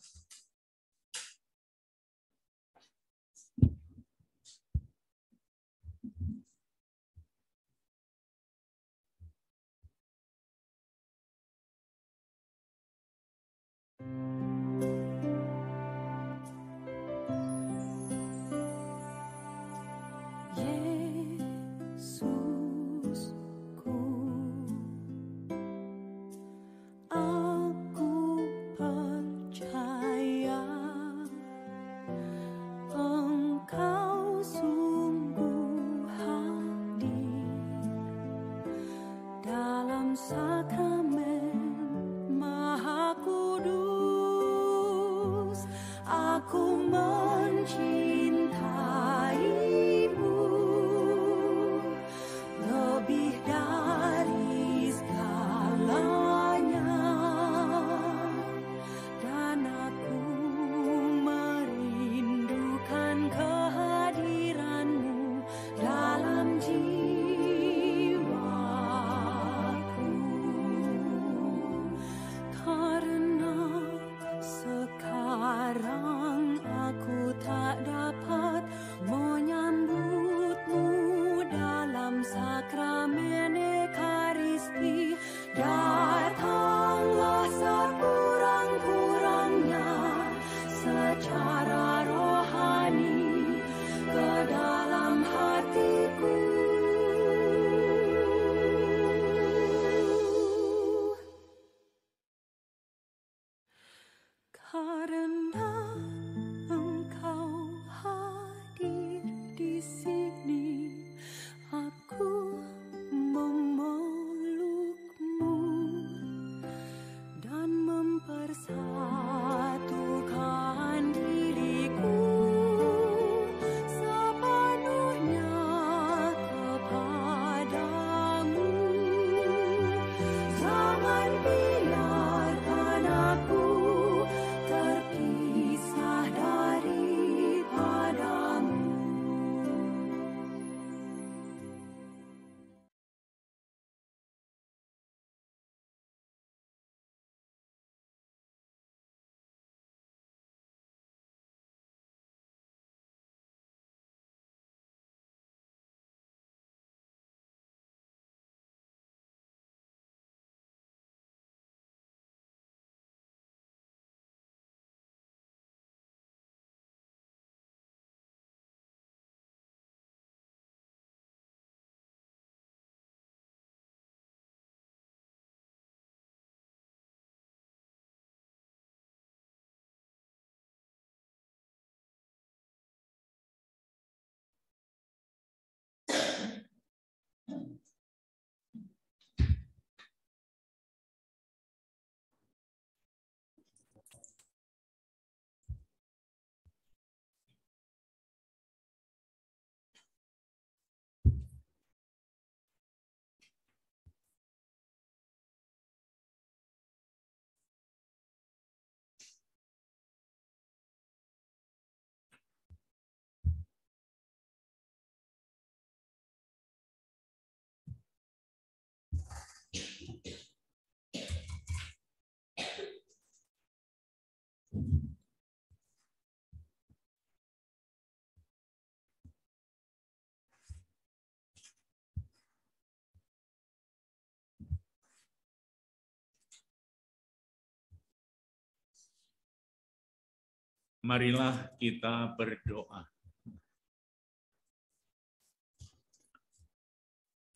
Marilah kita berdoa.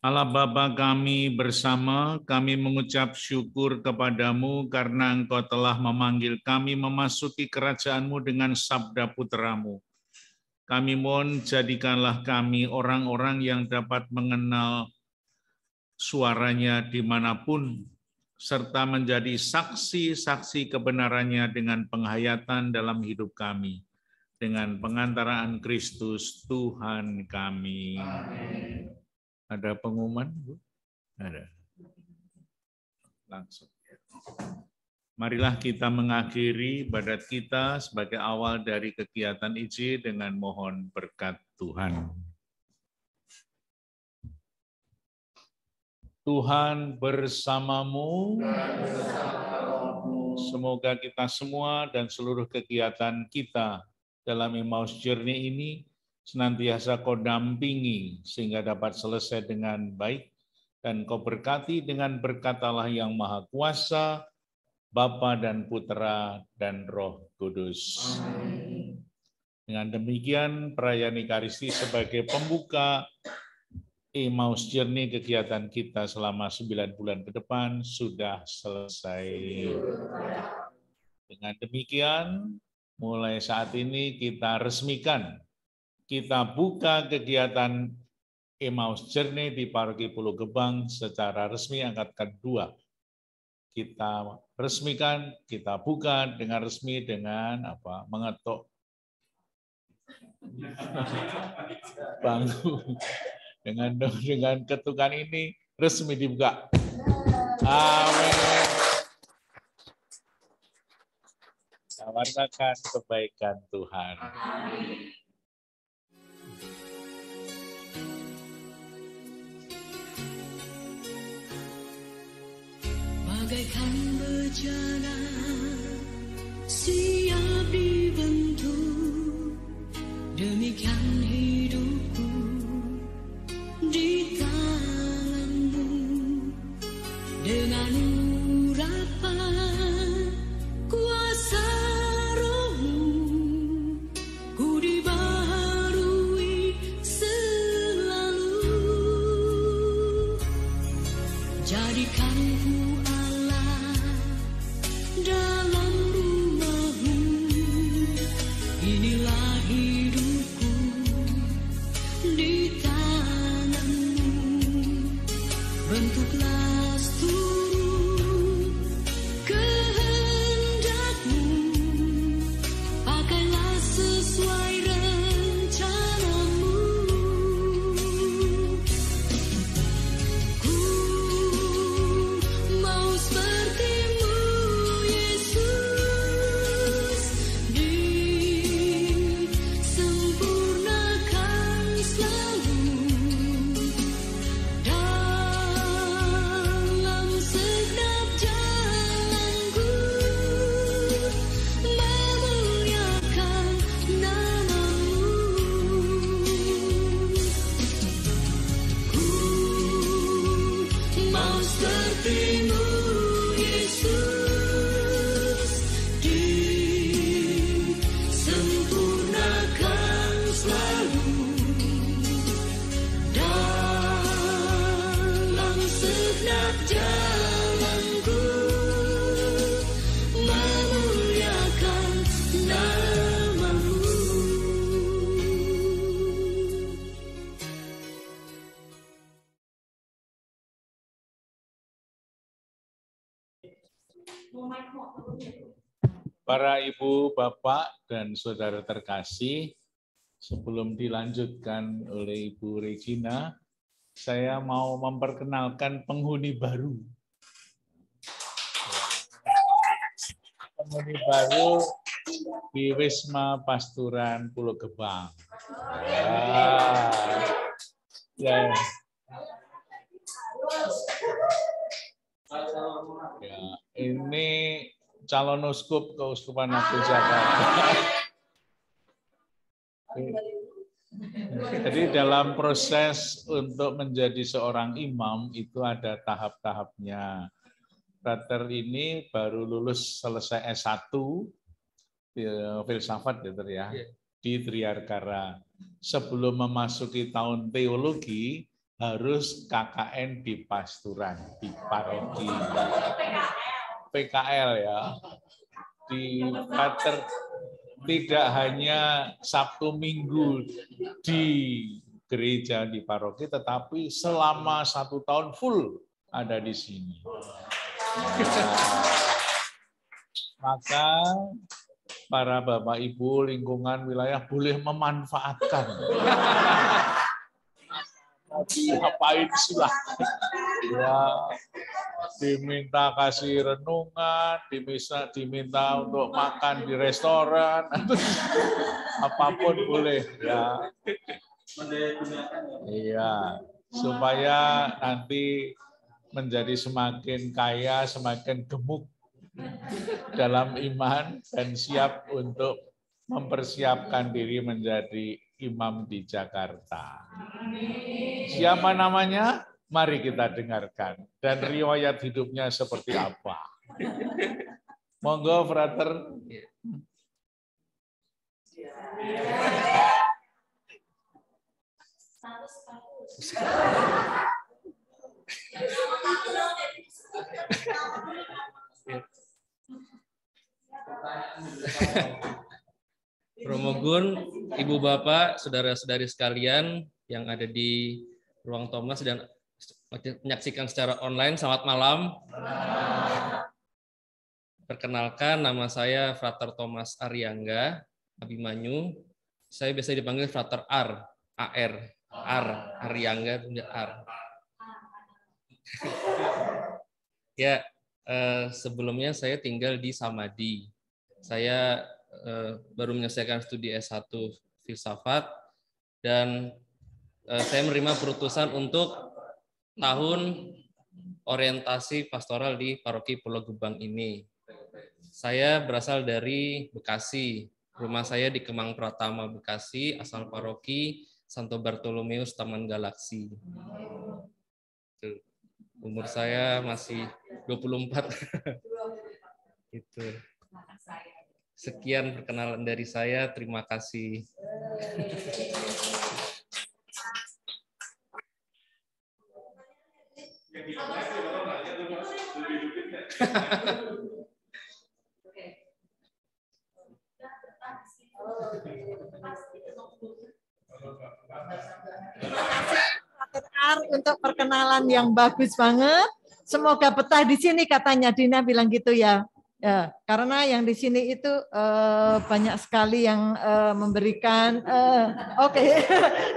Allah Bapa kami bersama, kami mengucap syukur kepadamu karena Engkau telah memanggil kami memasuki kerajaan-Mu dengan sabda putra-Mu. Kami mohon jadikanlah kami orang-orang yang dapat mengenal suaranya dimanapun, serta menjadi saksi-saksi kebenarannya dengan penghayatan dalam hidup kami. Dengan pengantaraan Kristus Tuhan kami. Amin. Ada pengumuman, Bu? Ada. Langsung. Marilah kita mengakhiri ibadat kita sebagai awal dari kegiatan IJ dengan mohon berkat Tuhan. Tuhan bersamamu, semoga kita semua dan seluruh kegiatan kita dalam Emmaus Journey ini senantiasa Kau dampingi sehingga dapat selesai dengan baik, dan Kau berkati dengan berkat Allah yang Maha Kuasa, Bapa dan Putra dan Roh Kudus. Amin. Dengan demikian perayaan Ekaristi sebagai pembuka Emmaus Journey kegiatan kita selama 9 bulan ke depan sudah selesai. Dengan demikian, mulai saat ini kita resmikan, kita buka kegiatan Emmaus Journey di Paroki Pulau Gebang secara resmi angkatan 2. Kita resmikan, kita buka dengan resmi dengan apa? Mengetuk bangku. Dengan ketukan ini resmi dibuka. Amin. Wartakan kebaikan Tuhan. Amin. Bagaikan bejana siap dibentuk, demikian hidupku di tangan-Mu. Dengan urapan kuasa Roh-Mu, ku dibaharui selalu. Jadikanku Allah dalam rumah-Mu, inilah hidupku di tangan-Mu. Bentuklah seluruh kehendak-Mu, pakailah sesuai rencana-Mu. Ku mau seperti-Mu, Yesus, disempurnakan selalu dalam segenap jalanku, memuliakan nama-Mu. Ku mau seperti-Mu, Yesus, disempurnakan selalu dalam segenap jalanku, memuliakan nama-Mu. Para ibu, bapak, dan saudara terkasih, sebelum dilanjutkan oleh Ibu Regina, saya mau memperkenalkan penghuni baru. Penghuni baru di Wisma Pasturan Pulau Gebang. Ya. Ya, ini calon uskup Keuskupan Agung Jakarta. Jadi dalam proses untuk menjadi seorang imam itu ada tahap-tahapnya. Frater ini baru lulus selesai S1, filsafat ya, di Triarkara. Sebelum memasuki tahun teologi harus KKN di pasturan, di paroki, PKL ya, di pater, tidak hanya Sabtu Minggu di gereja di paroki, tetapi selama 1 tahun full ada di sini. Maka para Bapak Ibu lingkungan wilayah boleh memanfaatkan. Ngapain silahkan. Ya, diminta kasih renungan, diminta untuk makan di restoran, apapun boleh ya. Iya, supaya nanti menjadi semakin kaya, semakin gemuk dalam iman dan siap untuk mempersiapkan diri menjadi imam di Jakarta. Siapa namanya? Mari kita dengarkan. Dan riwayat hidupnya seperti apa. Monggo, Frater. Romogun, Ibu Bapak, saudara-saudari sekalian yang ada di Ruang Thomas dan menyaksikan secara online, selamat malam. Perkenalkan, nama saya Frater Thomas Ariangga Abimanyu. Saya biasa dipanggil Frater R, AR, Ariangga, R. Ya, sebelumnya saya tinggal di Samadhi. Saya baru menyelesaikan studi S1 filsafat dan saya menerima perutusan untuk tahun orientasi pastoral di Paroki Pulau Gebang ini. Saya berasal dari Bekasi. Rumah saya di Kemang Pratama, Bekasi, asal paroki Santo Bartolomeus Taman Galaksi. Umur saya masih 24. Itu. Sekian perkenalan dari saya. Terima kasih. Untuk perkenalan yang bagus banget. Semoga betah di sini katanya Dina bilang gitu ya. Ya, karena yang di sini itu banyak sekali yang memberikan. Oke.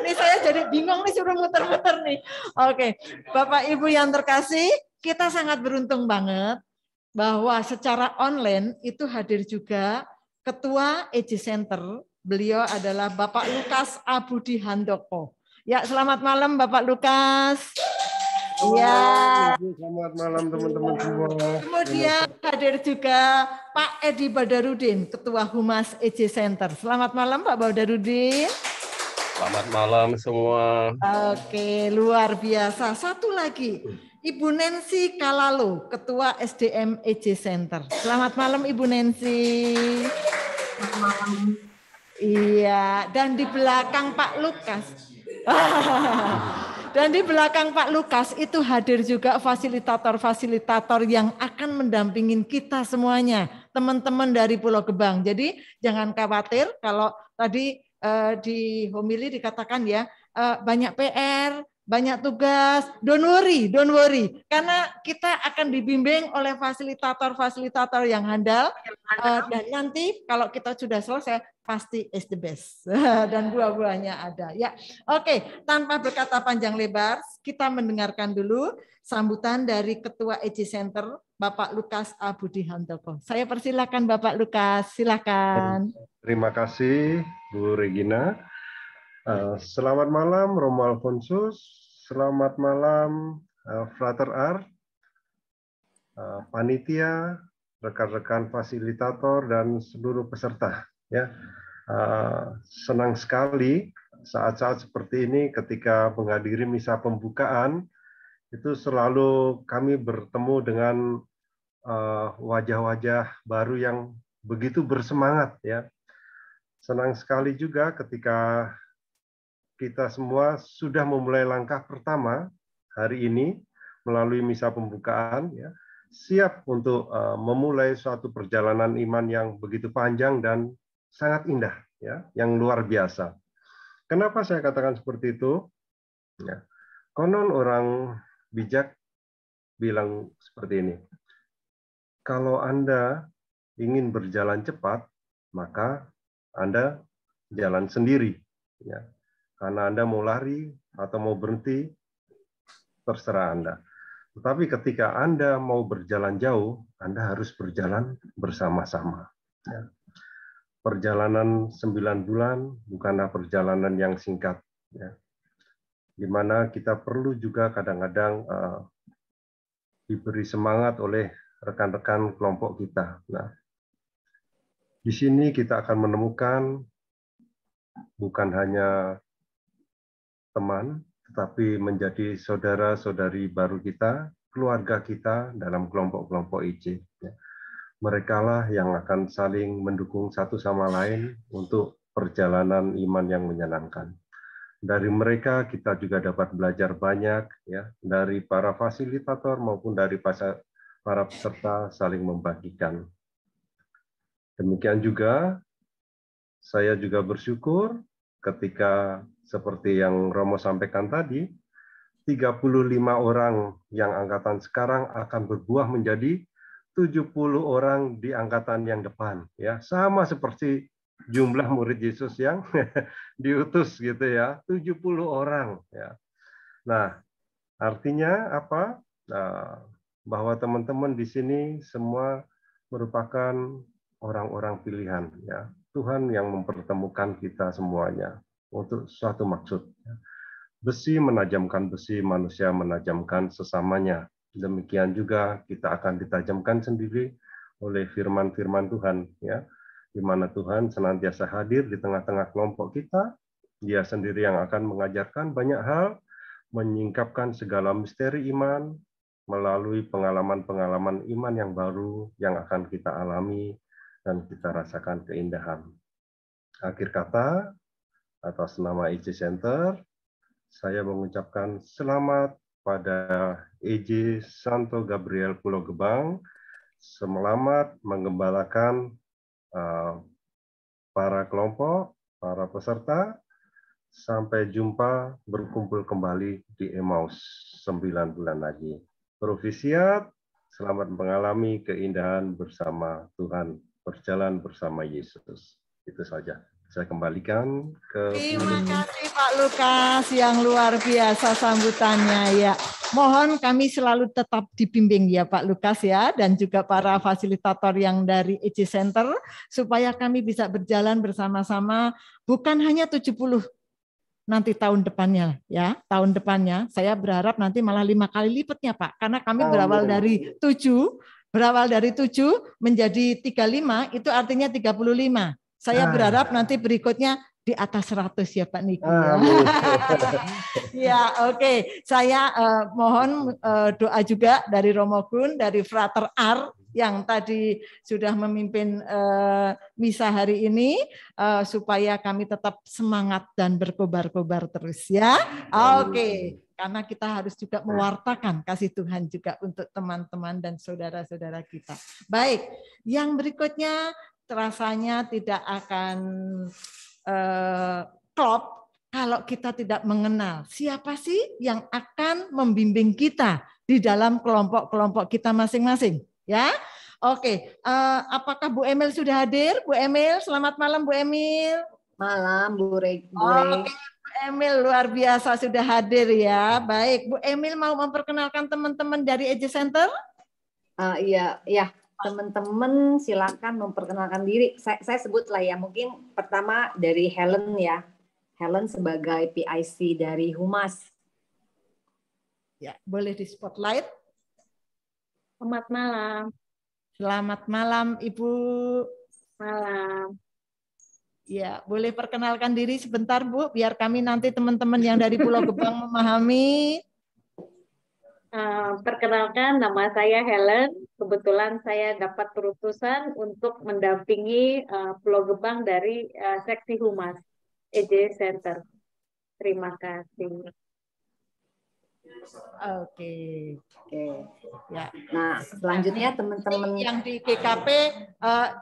Ini saya jadi bingung nih suruh muter-muter nih. Oke, Bapak Ibu yang terkasih, kita sangat beruntung banget bahwa secara online itu hadir juga Ketua EJ Center. Beliau adalah Bapak Lukas Abudi Handoko. Ya, selamat malam Bapak Lukas. Ya. Selamat malam teman-teman semua. Kemudian hadir juga Pak Edi Badarudin, Ketua Humas EJ Center. Selamat malam Pak Badarudin. Selamat malam semua. Oke, luar biasa. Satu lagi, Ibu Nancy Kalalo, Ketua SDM EJ Center. Selamat malam Ibu Nancy. Selamat malam. Iya, dan di belakang Pak Lukas. Dan di belakang Pak Lukas itu hadir juga fasilitator-fasilitator yang akan mendampingin kita semuanya, teman-teman dari Pulau Gebang. Jadi jangan khawatir kalau tadi di homili dikatakan ya banyak PR, banyak tugas. Don't worry, karena kita akan dibimbing oleh fasilitator-fasilitator yang handal dan nanti kalau kita sudah selesai pasti is the best dan buah-buahnya ada ya. Oke, tanpa berkata panjang lebar, kita mendengarkan dulu sambutan dari Ketua EJ Center Bapak Lukas Abudi Handoko. Saya persilakan Bapak Lukas, silakan. Terima kasih Bu Regina. Selamat malam Romo Alfonsus, selamat malam Frater R, panitia, rekan-rekan fasilitator dan seluruh peserta. Ya, senang sekali saat-saat seperti ini ketika menghadiri misa pembukaan itu selalu kami bertemu dengan wajah-wajah baru yang begitu bersemangat ya. Senang sekali juga ketika kita semua sudah memulai langkah pertama hari ini melalui misa pembukaan ya, siap untuk memulai suatu perjalanan iman yang begitu panjang dan sangat indah ya, yang luar biasa. Kenapa saya katakan seperti itu? Ya. Konon orang bijak bilang seperti ini. Kalau Anda ingin berjalan cepat, maka Anda jalan sendiri. Ya. Karena Anda mau lari atau mau berhenti, terserah Anda. Tetapi ketika Anda mau berjalan jauh, Anda harus berjalan bersama-sama. Ya. Perjalanan 9 bulan bukanlah perjalanan yang singkat. Ya. Di mana kita perlu juga kadang-kadang diberi semangat oleh rekan-rekan kelompok kita. Nah, di sini kita akan menemukan bukan hanya teman, tetapi menjadi saudara-saudari baru kita, keluarga kita dalam kelompok-kelompok IC. Merekalah yang akan saling mendukung satu sama lain untuk perjalanan iman yang menyenangkan. Dari mereka kita juga dapat belajar banyak, ya, dari para fasilitator maupun dari para peserta saling membagikan. Demikian juga, saya juga bersyukur ketika seperti yang Romo sampaikan tadi, 35 orang yang angkatan sekarang akan berbuah menjadi 70 orang di angkatan yang depan, ya, sama seperti jumlah murid Yesus yang diutus gitu ya, 70 orang ya. Nah, artinya apa? Nah, bahwa teman-teman di sini semua merupakan orang-orang pilihan ya. Tuhan yang mempertemukan kita semuanya untuk suatu maksud. Besi menajamkan besi, manusia menajamkan sesamanya. Demikian juga kita akan ditajamkan sendiri oleh firman-firman Tuhan, ya, di mana Tuhan senantiasa hadir di tengah-tengah kelompok kita. Dia sendiri yang akan mengajarkan banyak hal, menyingkapkan segala misteri iman melalui pengalaman-pengalaman iman yang baru yang akan kita alami dan kita rasakan keindahan. Akhir kata, atas nama IC Center, saya mengucapkan selamat pada EJ Santo Gabriel Pulau Gebang, selamat menggembalakan para kelompok, para peserta. Sampai jumpa berkumpul kembali di Emmaus 9 bulan lagi. Provisiat, selamat mengalami keindahan bersama Tuhan, berjalan bersama Yesus. Itu saja. Saya kembalikan ke... Terima kasih Pak Lukas yang luar biasa sambutannya ya. Mohon kami selalu tetap dibimbing ya Pak Lukas ya, dan juga para fasilitator yang dari EJ Center supaya kami bisa berjalan bersama-sama, bukan hanya 70 nanti tahun depannya ya. Tahun depannya saya berharap nanti malah 5 kali lipatnya Pak, karena kami berawal dari 7 menjadi 35, itu artinya 35. Saya berharap nanti berikutnya di atas 100 ya Pak Niki. Ya, oke. Saya mohon doa juga dari Romo Gun, dari Frater R yang tadi sudah memimpin misa hari ini, supaya kami tetap semangat dan berkobar-kobar terus ya. Oke. Karena kita harus juga mewartakan kasih Tuhan juga untuk teman-teman dan saudara-saudara kita. Baik, yang berikutnya rasanya tidak akan klop kalau kita tidak mengenal siapa sih yang akan membimbing kita di dalam kelompok-kelompok kita masing-masing, ya. Oke, apakah Bu Emil sudah hadir? Bu Emil, selamat malam Bu Emil. Malam Bu Rek. Oke, Bu Emil luar biasa sudah hadir ya. Baik, Bu Emil mau memperkenalkan teman-teman dari EJ Center? Iya. Teman-teman silakan memperkenalkan diri. Saya sebutlah ya, mungkin pertama dari Helen ya. Helen sebagai PIC dari Humas. Ya, boleh di spotlight. Selamat malam. Selamat malam Ibu. Malam. Ya, boleh perkenalkan diri sebentar Bu, biar kami nanti teman-teman yang dari Pulau Gebang memahami. Perkenalkan, nama saya Helen. Kebetulan saya dapat perutusan untuk mendampingi Pulau Gebang dari Seksi Humas EJ Center. Terima kasih. Oke. Ya. Nah, selanjutnya teman-teman yang di GKP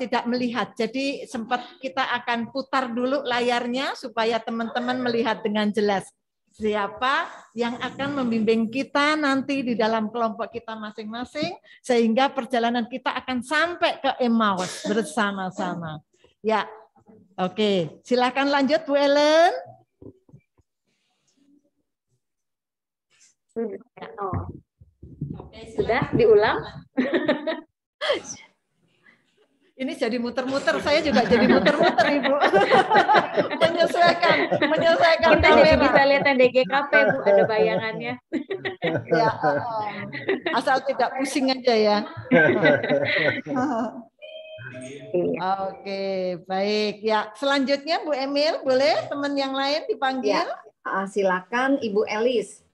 tidak melihat. Jadi sempat kita akan putar dulu layarnya supaya teman-teman melihat dengan jelas siapa yang akan membimbing kita nanti di dalam kelompok kita masing-masing sehingga perjalanan kita akan sampai ke Emmaus bersama-sama. Ya. Oke, silakan lanjut Bu Ellen. Oh. Sudah diulang? Ini jadi muter-muter, saya juga jadi muter-muter Ibu. menyesuaikan Kita jadi bisa lihat DGKP Bu, ada bayangannya. Ya, asal tidak pusing aja ya. Oke, baik. Ya, selanjutnya Bu Emil, boleh teman yang lain dipanggil? Ya, silakan Ibu Elis.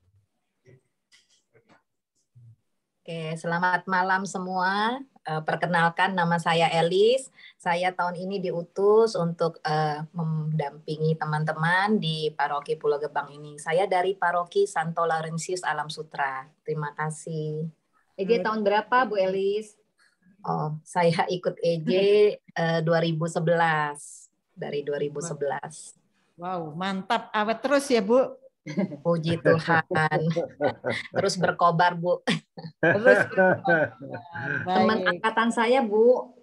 Oke, selamat malam semua. Perkenalkan, nama saya Elis. Saya tahun ini diutus untuk mendampingi teman-teman di Paroki Pulau Gebang ini. Saya dari Paroki Santo Laurentius Alam Sutra. Terima kasih. EJ tahun berapa, Bu Elis? Oh, saya ikut EJ 2011. Dari 2011. Wow, mantap. Awet terus ya, Bu. Puji Tuhan. Terus berkobar, Bu. Teman angkatan saya, Bu.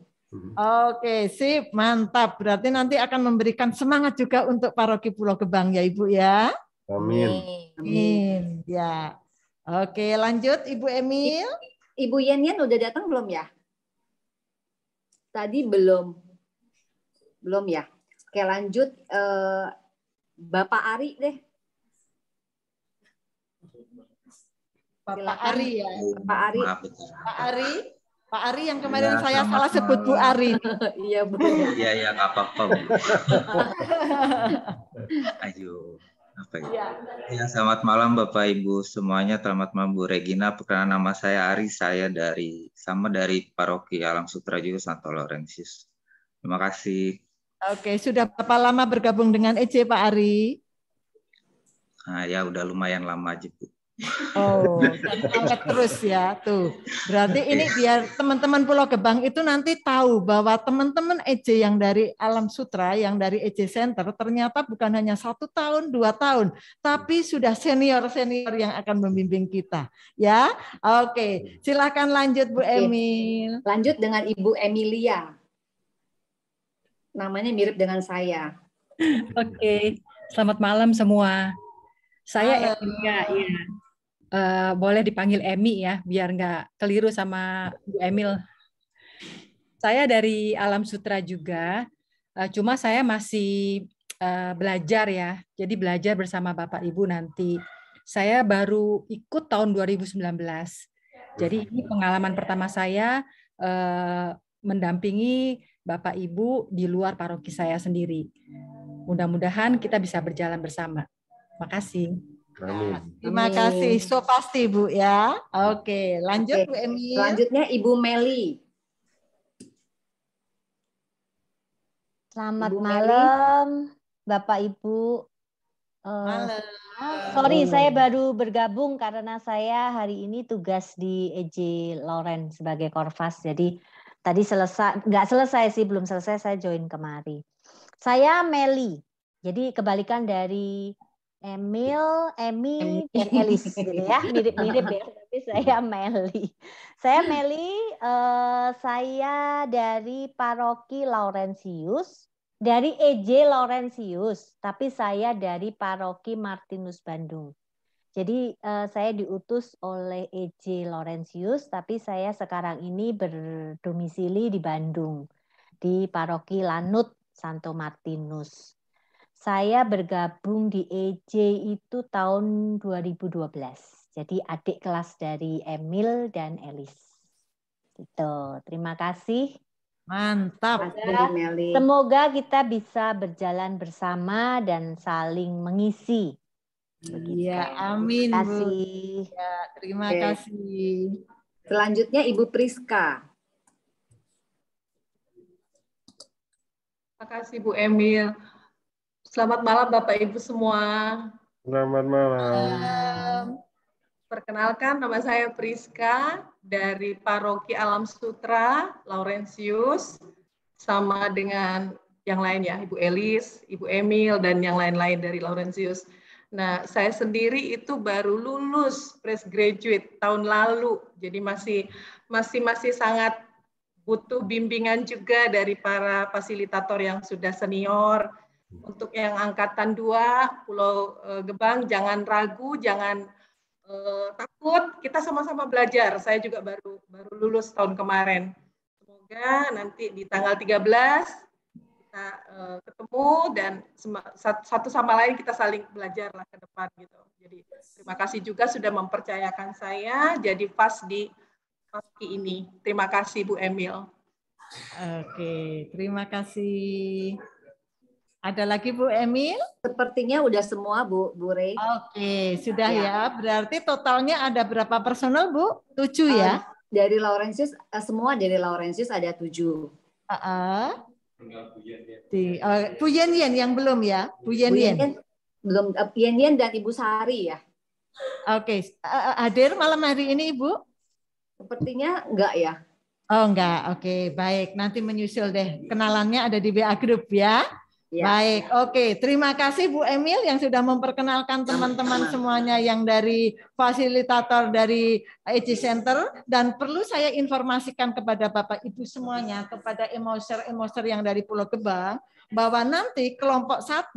Oke, sip, mantap. Berarti nanti akan memberikan semangat juga untuk Paroki Pulau Gebang ya, Ibu ya. Amin. Amin. Ya. Oke, lanjut Ibu Emil. Ibu Yen udah datang belum ya? Tadi belum. Belum ya. Oke, lanjut Bapak Ari deh. Pak Ari ya. Pak Ari. Pak Ari yang kemarin Ya, saya selamat salah sebut Bu malam. Ari. Iya, Bu. Iya, ya, nggak apa-apa, Bu. Ayo, apa ya? Ya, selamat malam Bapak Ibu semuanya. Selamat malam Bu Regina. Perkenalkan, nama saya Ari. Saya dari Paroki Alam Sutra juga Santo Laurentius. Terima kasih. Oke, sudah berapa lama bergabung dengan EJ Pak Ari? Nah, ya udah lumayan lama aja, Bu. Oh, dan angkat terus ya tuh. Berarti ini biar teman-teman Pulau Gebang itu nanti tahu bahwa teman-teman EJ yang dari Alam Sutra, yang dari EJ Center ternyata bukan hanya 1 tahun, 2 tahun, tapi sudah senior-senior yang akan membimbing kita. Ya, oke. Silakan lanjut Bu Emil. Lanjut dengan Ibu Emilia. Namanya mirip dengan saya. Oke, selamat malam semua. Saya Emilia, ya. Boleh dipanggil Emi ya, biar nggak keliru sama Bu Emil. Saya dari Alam Sutra juga, cuma saya masih belajar ya. Jadi belajar bersama Bapak Ibu nanti. Saya baru ikut tahun 2019. Jadi ini pengalaman pertama saya mendampingi Bapak Ibu di luar paroki saya sendiri. Mudah-mudahan kita bisa berjalan bersama. Makasih. Amin. Terima kasih. So pasti Bu ya. Oke, lanjut Bu Emil. Selanjutnya Ibu Meli. Selamat Ibu malam, Bapak Ibu. Malam. Sorry, saya baru bergabung karena saya hari ini tugas di EJ Lauren sebagai Korfas. Jadi tadi nggak selesai sih, belum selesai, saya join kemari. Saya Meli. Jadi kebalikan dari Emil, Emi, dan Elis gitu ya, mirip-mirip ya, tapi saya Meli. Saya Meli, saya dari Paroki Laurentius, dari EJ Laurentius, tapi saya dari Paroki Martinus Bandung. Jadi saya diutus oleh EJ Laurentius, tapi saya sekarang ini berdomisili di Bandung, di Paroki Lanut Santo Martinus. Saya bergabung di EJ itu tahun 2012. Jadi adik kelas dari Emil dan Elis. Gitu. Terima kasih. Mantap. Semoga kita bisa berjalan bersama dan saling mengisi Iya, amin Bu. Kasih. Ya, terima Oke. kasih. Selanjutnya Ibu Priska. Terima kasih Bu Emil. Selamat malam Bapak Ibu semua. Selamat malam. Perkenalkan, nama saya Priska dari Paroki Alam Sutra, Laurentius, sama dengan yang lain ya, Ibu Elis, Ibu Emil, dan yang lain-lain dari Laurentius. Nah, saya sendiri itu baru lulus fresh graduate tahun lalu, jadi masih sangat butuh bimbingan juga dari para fasilitator yang sudah senior. Untuk yang angkatan 2 Pulau Gebang, jangan ragu, jangan takut, kita sama-sama belajar. Saya juga baru lulus tahun kemarin. Semoga nanti di tanggal 13 kita ketemu dan satu sama lain kita saling belajar lah ke depan gitu. Jadi terima kasih juga sudah mempercayakan saya jadi FAS di FASKI ini. Terima kasih Bu Emil. Oke, terima kasih. Ada lagi Bu Emil? Sepertinya udah semua Bu Rey. Oke, sudah ya. Berarti totalnya ada berapa personel Bu? 7 ya? Dari Laurentius, semua dari Laurentius ada 7. Bu Yen Yen yang belum ya? Bu Yen Yen. Belum, Yen Yen dan Ibu Sari ya. Oke, hadir malam hari ini Ibu? Sepertinya enggak ya. Oh enggak, oke baik. Nanti menyusul deh. Kenalannya ada di WA Group ya. Ya. Baik, oke. Terima kasih Bu Emil yang sudah memperkenalkan teman-teman semuanya yang dari fasilitator dari EJ Center. Dan perlu saya informasikan kepada Bapak Ibu semuanya, kepada emoser yang dari Pulau Gebang, bahwa nanti kelompok 1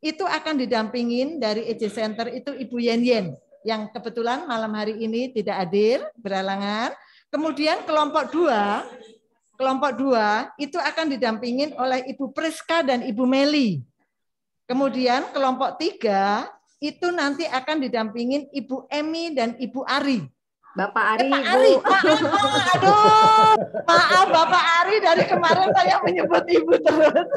itu akan didampingin dari EJ Center itu Ibu Yen Yen, yang kebetulan malam hari ini tidak hadir, berhalangan. Kemudian kelompok 2 itu akan didampingin oleh Ibu Priska dan Ibu Meli. Kemudian kelompok 3 itu nanti akan didampingin Ibu Emi dan Ibu Ari. Bapak Ari, Pak Ari. Aduh, maaf Bapak Ari, dari kemarin saya menyebut Ibu terus.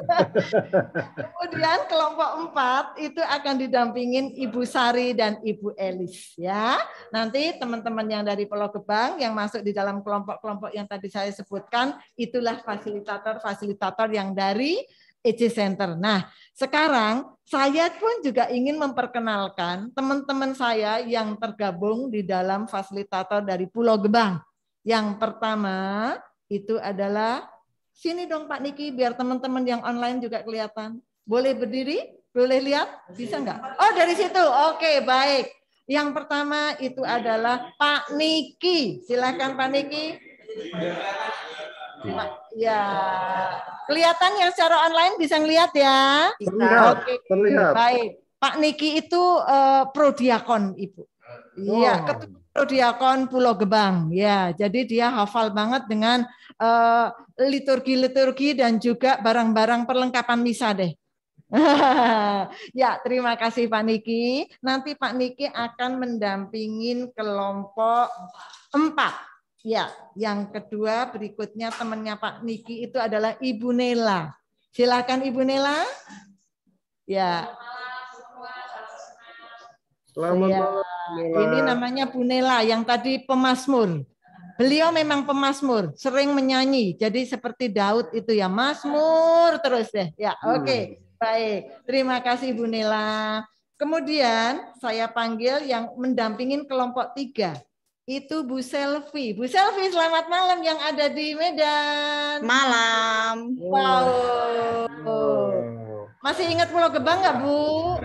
Kemudian kelompok 4 itu akan didampingin Ibu Sari dan Ibu Elis ya. Nanti teman-teman yang dari Pulau Gebang yang masuk di dalam kelompok-kelompok yang tadi saya sebutkan, itulah fasilitator yang dari EJ Center. Nah, sekarang saya pun juga ingin memperkenalkan teman-teman saya yang tergabung di dalam fasilitator dari Pulau Gebang. Yang pertama itu adalah, sini dong Pak Niki, biar teman-teman yang online juga kelihatan. Boleh berdiri? Boleh lihat? Bisa nggak? Oh, dari situ. Oke, baik. Yang pertama itu adalah Pak Niki. Silakan Pak Niki. Ya, kelihatan yang secara online bisa ngelihat ya? Terlihat, Oke, terlihat. baik. Pak Niki itu prodiakon Ibu. Iya, ketua prodiakon Pulau Gebang. Ya, jadi dia hafal banget dengan liturgi-liturgi dan juga barang-barang perlengkapan misa deh. Ya, terima kasih Pak Niki. Nanti Pak Niki akan mendampingin kelompok 4. Ya, yang kedua berikutnya temannya Pak Niki itu adalah Ibu Nela. Silakan Ibu Nela. Ya. Selamat Ya, malam, Nela. ini namanya Bu Nela yang tadi pemazmur. Beliau memang pemazmur, sering menyanyi. Jadi seperti Daud itu ya, mazmur terus deh. Ya, oke. Baik. Terima kasih Bu Nela. Kemudian saya panggil yang mendampingin kelompok 3. Itu Bu Selvi. Bu Selvi, selamat malam yang ada di Medan. Malam. Wow. Masih ingat Pulau Gebang nggak Bu?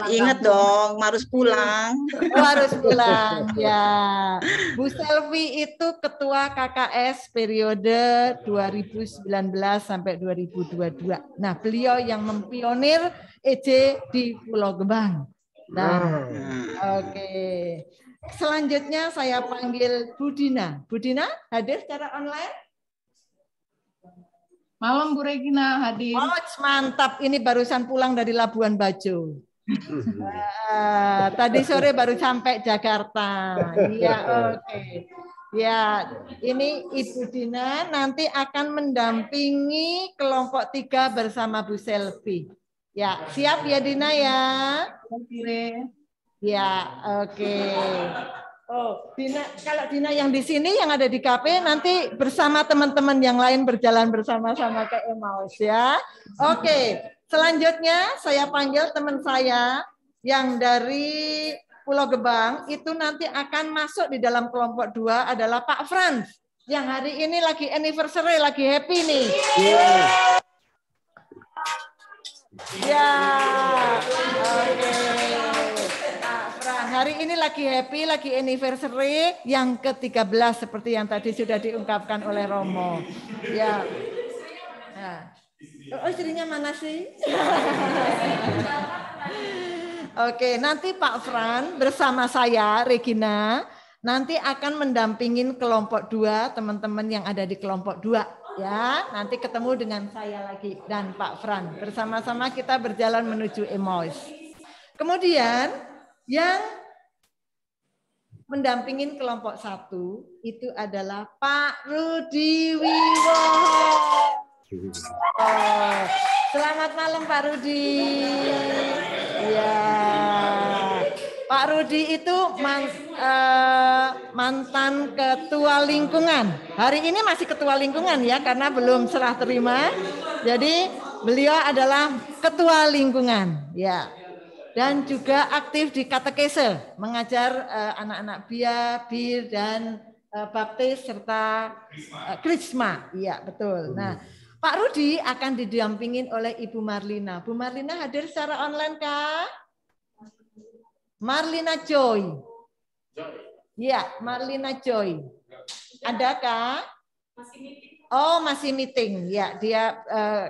Ingat dong, harus pulang. Oh, harus pulang ya. Bu Selvi itu ketua KKS periode 2019 sampai 2022. Nah, beliau yang mempionir EJ di Pulau Gebang. Nah, oke. Selanjutnya saya panggil Bu Dina. Bu Dina hadir secara online? Malam Bu Regina hadir. Oh, mantap. Ini barusan pulang dari Labuan Bajo. Tadi sore baru sampai Jakarta. Iya, oke. Ya, ini Ibu Dina nanti akan mendampingi kelompok 3 bersama Bu Selvi. Ya, siap ya Dina ya? Oke. Ya, oke. Oh, Dina, kalau Dina yang di sini, yang ada di KP, nanti bersama teman-teman yang lain berjalan bersama-sama ke Emmaus ya. Oke, selanjutnya saya panggil teman saya yang dari Pulau Gebang, itu nanti akan masuk di dalam kelompok 2 adalah Pak Frans, yang hari ini lagi anniversary, lagi happy nih. Ya, oke. Hari ini lagi happy, lagi anniversary yang ke-13 seperti yang tadi sudah diungkapkan oleh Romo. Ya. Nah. Oh, istrinya mana sih? Oke, nanti Pak Fran bersama saya, Regina, nanti akan mendampingin kelompok 2, teman-teman yang ada di kelompok 2. Ya, nanti ketemu dengan saya lagi dan Pak Fran. Bersama-sama kita berjalan menuju Emmaus. Kemudian yang mendampingin kelompok 1 itu adalah Pak Rudi Wiwoho. Oh, selamat malam Pak Rudi. Ya, Pak Rudi itu mantan ketua lingkungan. Hari ini masih ketua lingkungan ya, karena belum serah terima. Jadi beliau adalah ketua lingkungan. Ya. Dan juga aktif di katekese, mengajar anak-anak BIA, BIR, dan baptis, serta krisma. Iya, betul. Nah, Pak Rudi akan didampingin oleh Ibu Marlina. Bu Marlina hadir secara online, Kak? Marlina Joy. Iya, Marlina Joy. Ada, Kak? Oh, masih meeting. Ya, dia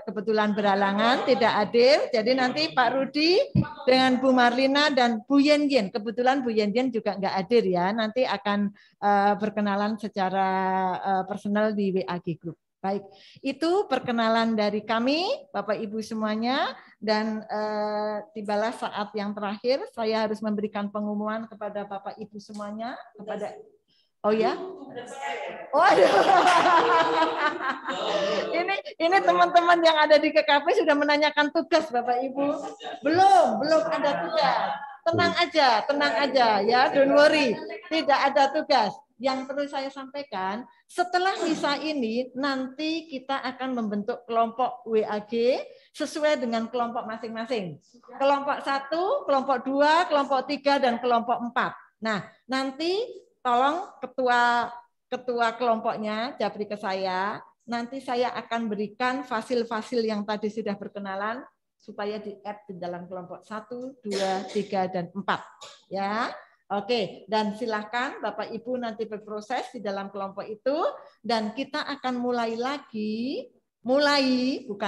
kebetulan berhalangan, tidak hadir. Jadi nanti Pak Rudi dengan Bu Marlina dan Bu Yen-Yen. Kebetulan Bu Yen-Yen juga nggak hadir ya. Nanti akan berkenalan secara personal di WAG Group. Baik, itu perkenalan dari kami, Bapak Ibu semuanya. Dan tibalah saat yang terakhir, saya harus memberikan pengumuman kepada Bapak Ibu semuanya. Oh ya? Oh, ini teman-teman yang ada di KKP sudah menanyakan tugas Bapak Ibu. Belum ada tugas. Tenang aja ya, don't worry. Tidak ada tugas. Yang perlu saya sampaikan, setelah misa ini nanti kita akan membentuk kelompok WAG sesuai dengan kelompok masing-masing. Kelompok 1, kelompok 2, kelompok 3, dan kelompok 4. Nah, nanti tolong ketua kelompoknya japri ke saya. Nanti saya akan berikan fasil-fasil yang tadi sudah berkenalan supaya di-add di dalam kelompok 1, 2, 3, dan 4. Ya. Oke, dan silakan Bapak Ibu nanti berproses di dalam kelompok itu dan kita akan bukan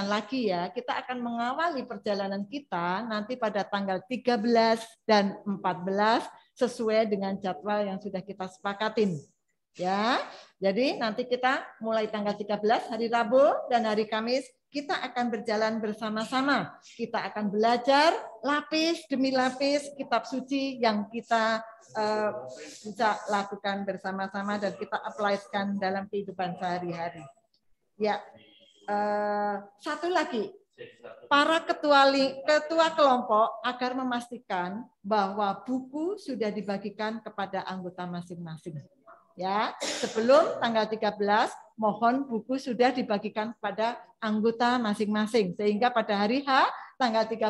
lagi ya, kita akan mengawali perjalanan kita nanti pada tanggal 13 dan 14 sesuai dengan jadwal yang sudah kita sepakatin. Ya. Jadi nanti kita mulai tanggal 13 hari Rabu dan hari Kamis kita akan berjalan bersama-sama. Kita akan belajar lapis demi lapis kitab suci yang kita bisa lakukan bersama-sama dan kita apply-kan dalam kehidupan sehari-hari. Ya. Satu lagi, para ketua kelompok agar memastikan bahwa buku sudah dibagikan kepada anggota masing-masing. Ya, sebelum tanggal 13, mohon buku sudah dibagikan kepada anggota masing-masing sehingga pada hari H tanggal 13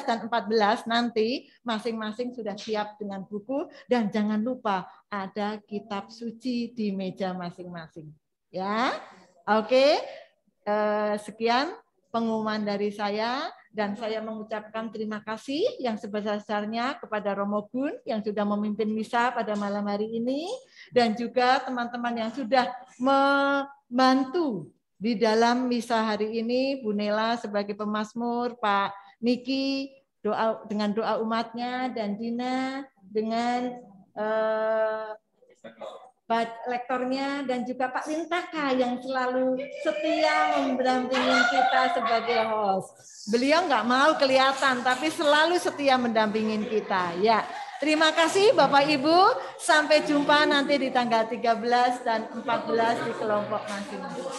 dan 14 nanti masing-masing sudah siap dengan buku dan jangan lupa ada kitab suci di meja masing-masing. Ya. Oke. Sekian pengumuman dari saya dan saya mengucapkan terima kasih yang sebesar-besarnya kepada Romo Gun yang sudah memimpin misa pada malam hari ini dan juga teman-teman yang sudah membantu di dalam misa hari ini, Bu Nela sebagai pemazmur, Pak Niki dengan doa umatnya dan Dina dengan lektornya dan juga Pak Lintaka yang selalu setia mendampingi kita sebagai host. Beliau nggak mau kelihatan tapi selalu setia mendampingi kita. Ya, Terima kasih Bapak Ibu. Sampai jumpa nanti di tanggal 13 dan 14 di kelompok masing-masing.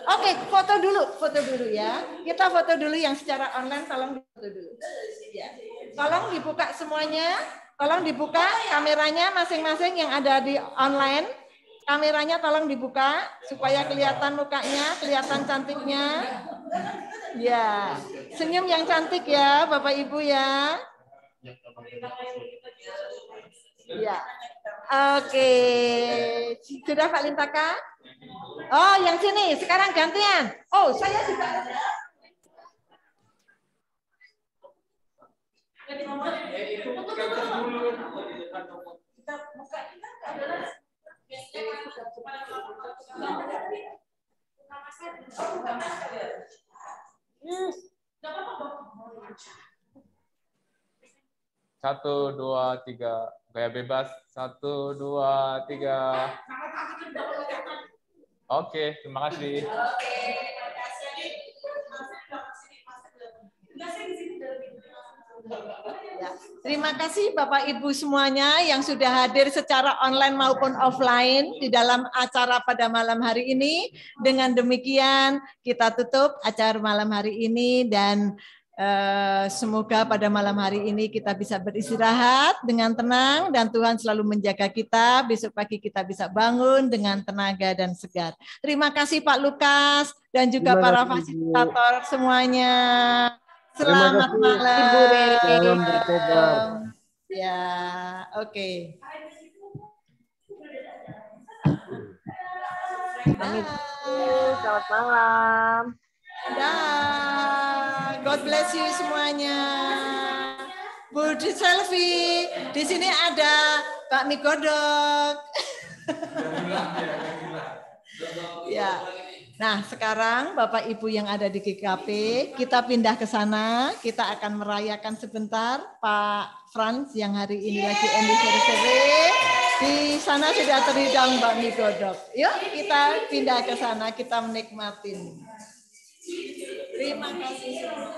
Oke, foto dulu ya. Kita foto dulu yang secara online, tolong difoto dulu. Ya. Tolong dibuka semuanya. Tolong dibuka kameranya masing-masing yang ada di online. Kameranya tolong dibuka supaya kelihatan mukanya, kelihatan cantiknya. Ya, senyum yang cantik ya Bapak Ibu ya. Ya. Oke. Sudah Pak Lintaka? Oh, yang sini. Sekarang gantian. Oh, saya juga. Satu, dua, tiga, gaya bebas. 1, 2, 3. Oke, terima kasih. Terima kasih Bapak Ibu semuanya yang sudah hadir secara online maupun offline di dalam acara pada malam hari ini. Dengan demikian kita tutup acara malam hari ini dan semoga pada malam hari ini kita bisa beristirahat dengan tenang dan Tuhan selalu menjaga kita. Besok pagi kita bisa bangun dengan tenaga dan segar. Terima kasih Pak Lukas dan juga para fasilitator semuanya. Selamat malam. Ibu Salam berkobar. Ya, oke. Selamat malam. Dah. God bless you semuanya. Bu Selfie, di sini ada Pak Migodok. Ya. Nah, sekarang Bapak Ibu yang ada di GKP, kita pindah ke sana. Kita akan merayakan sebentar Pak Franz yang hari ini lagi anniversary. Di sana sudah terhidang Mbak Migodok. Yuk kita pindah ke sana, kita menikmatin. Terima kasih semua.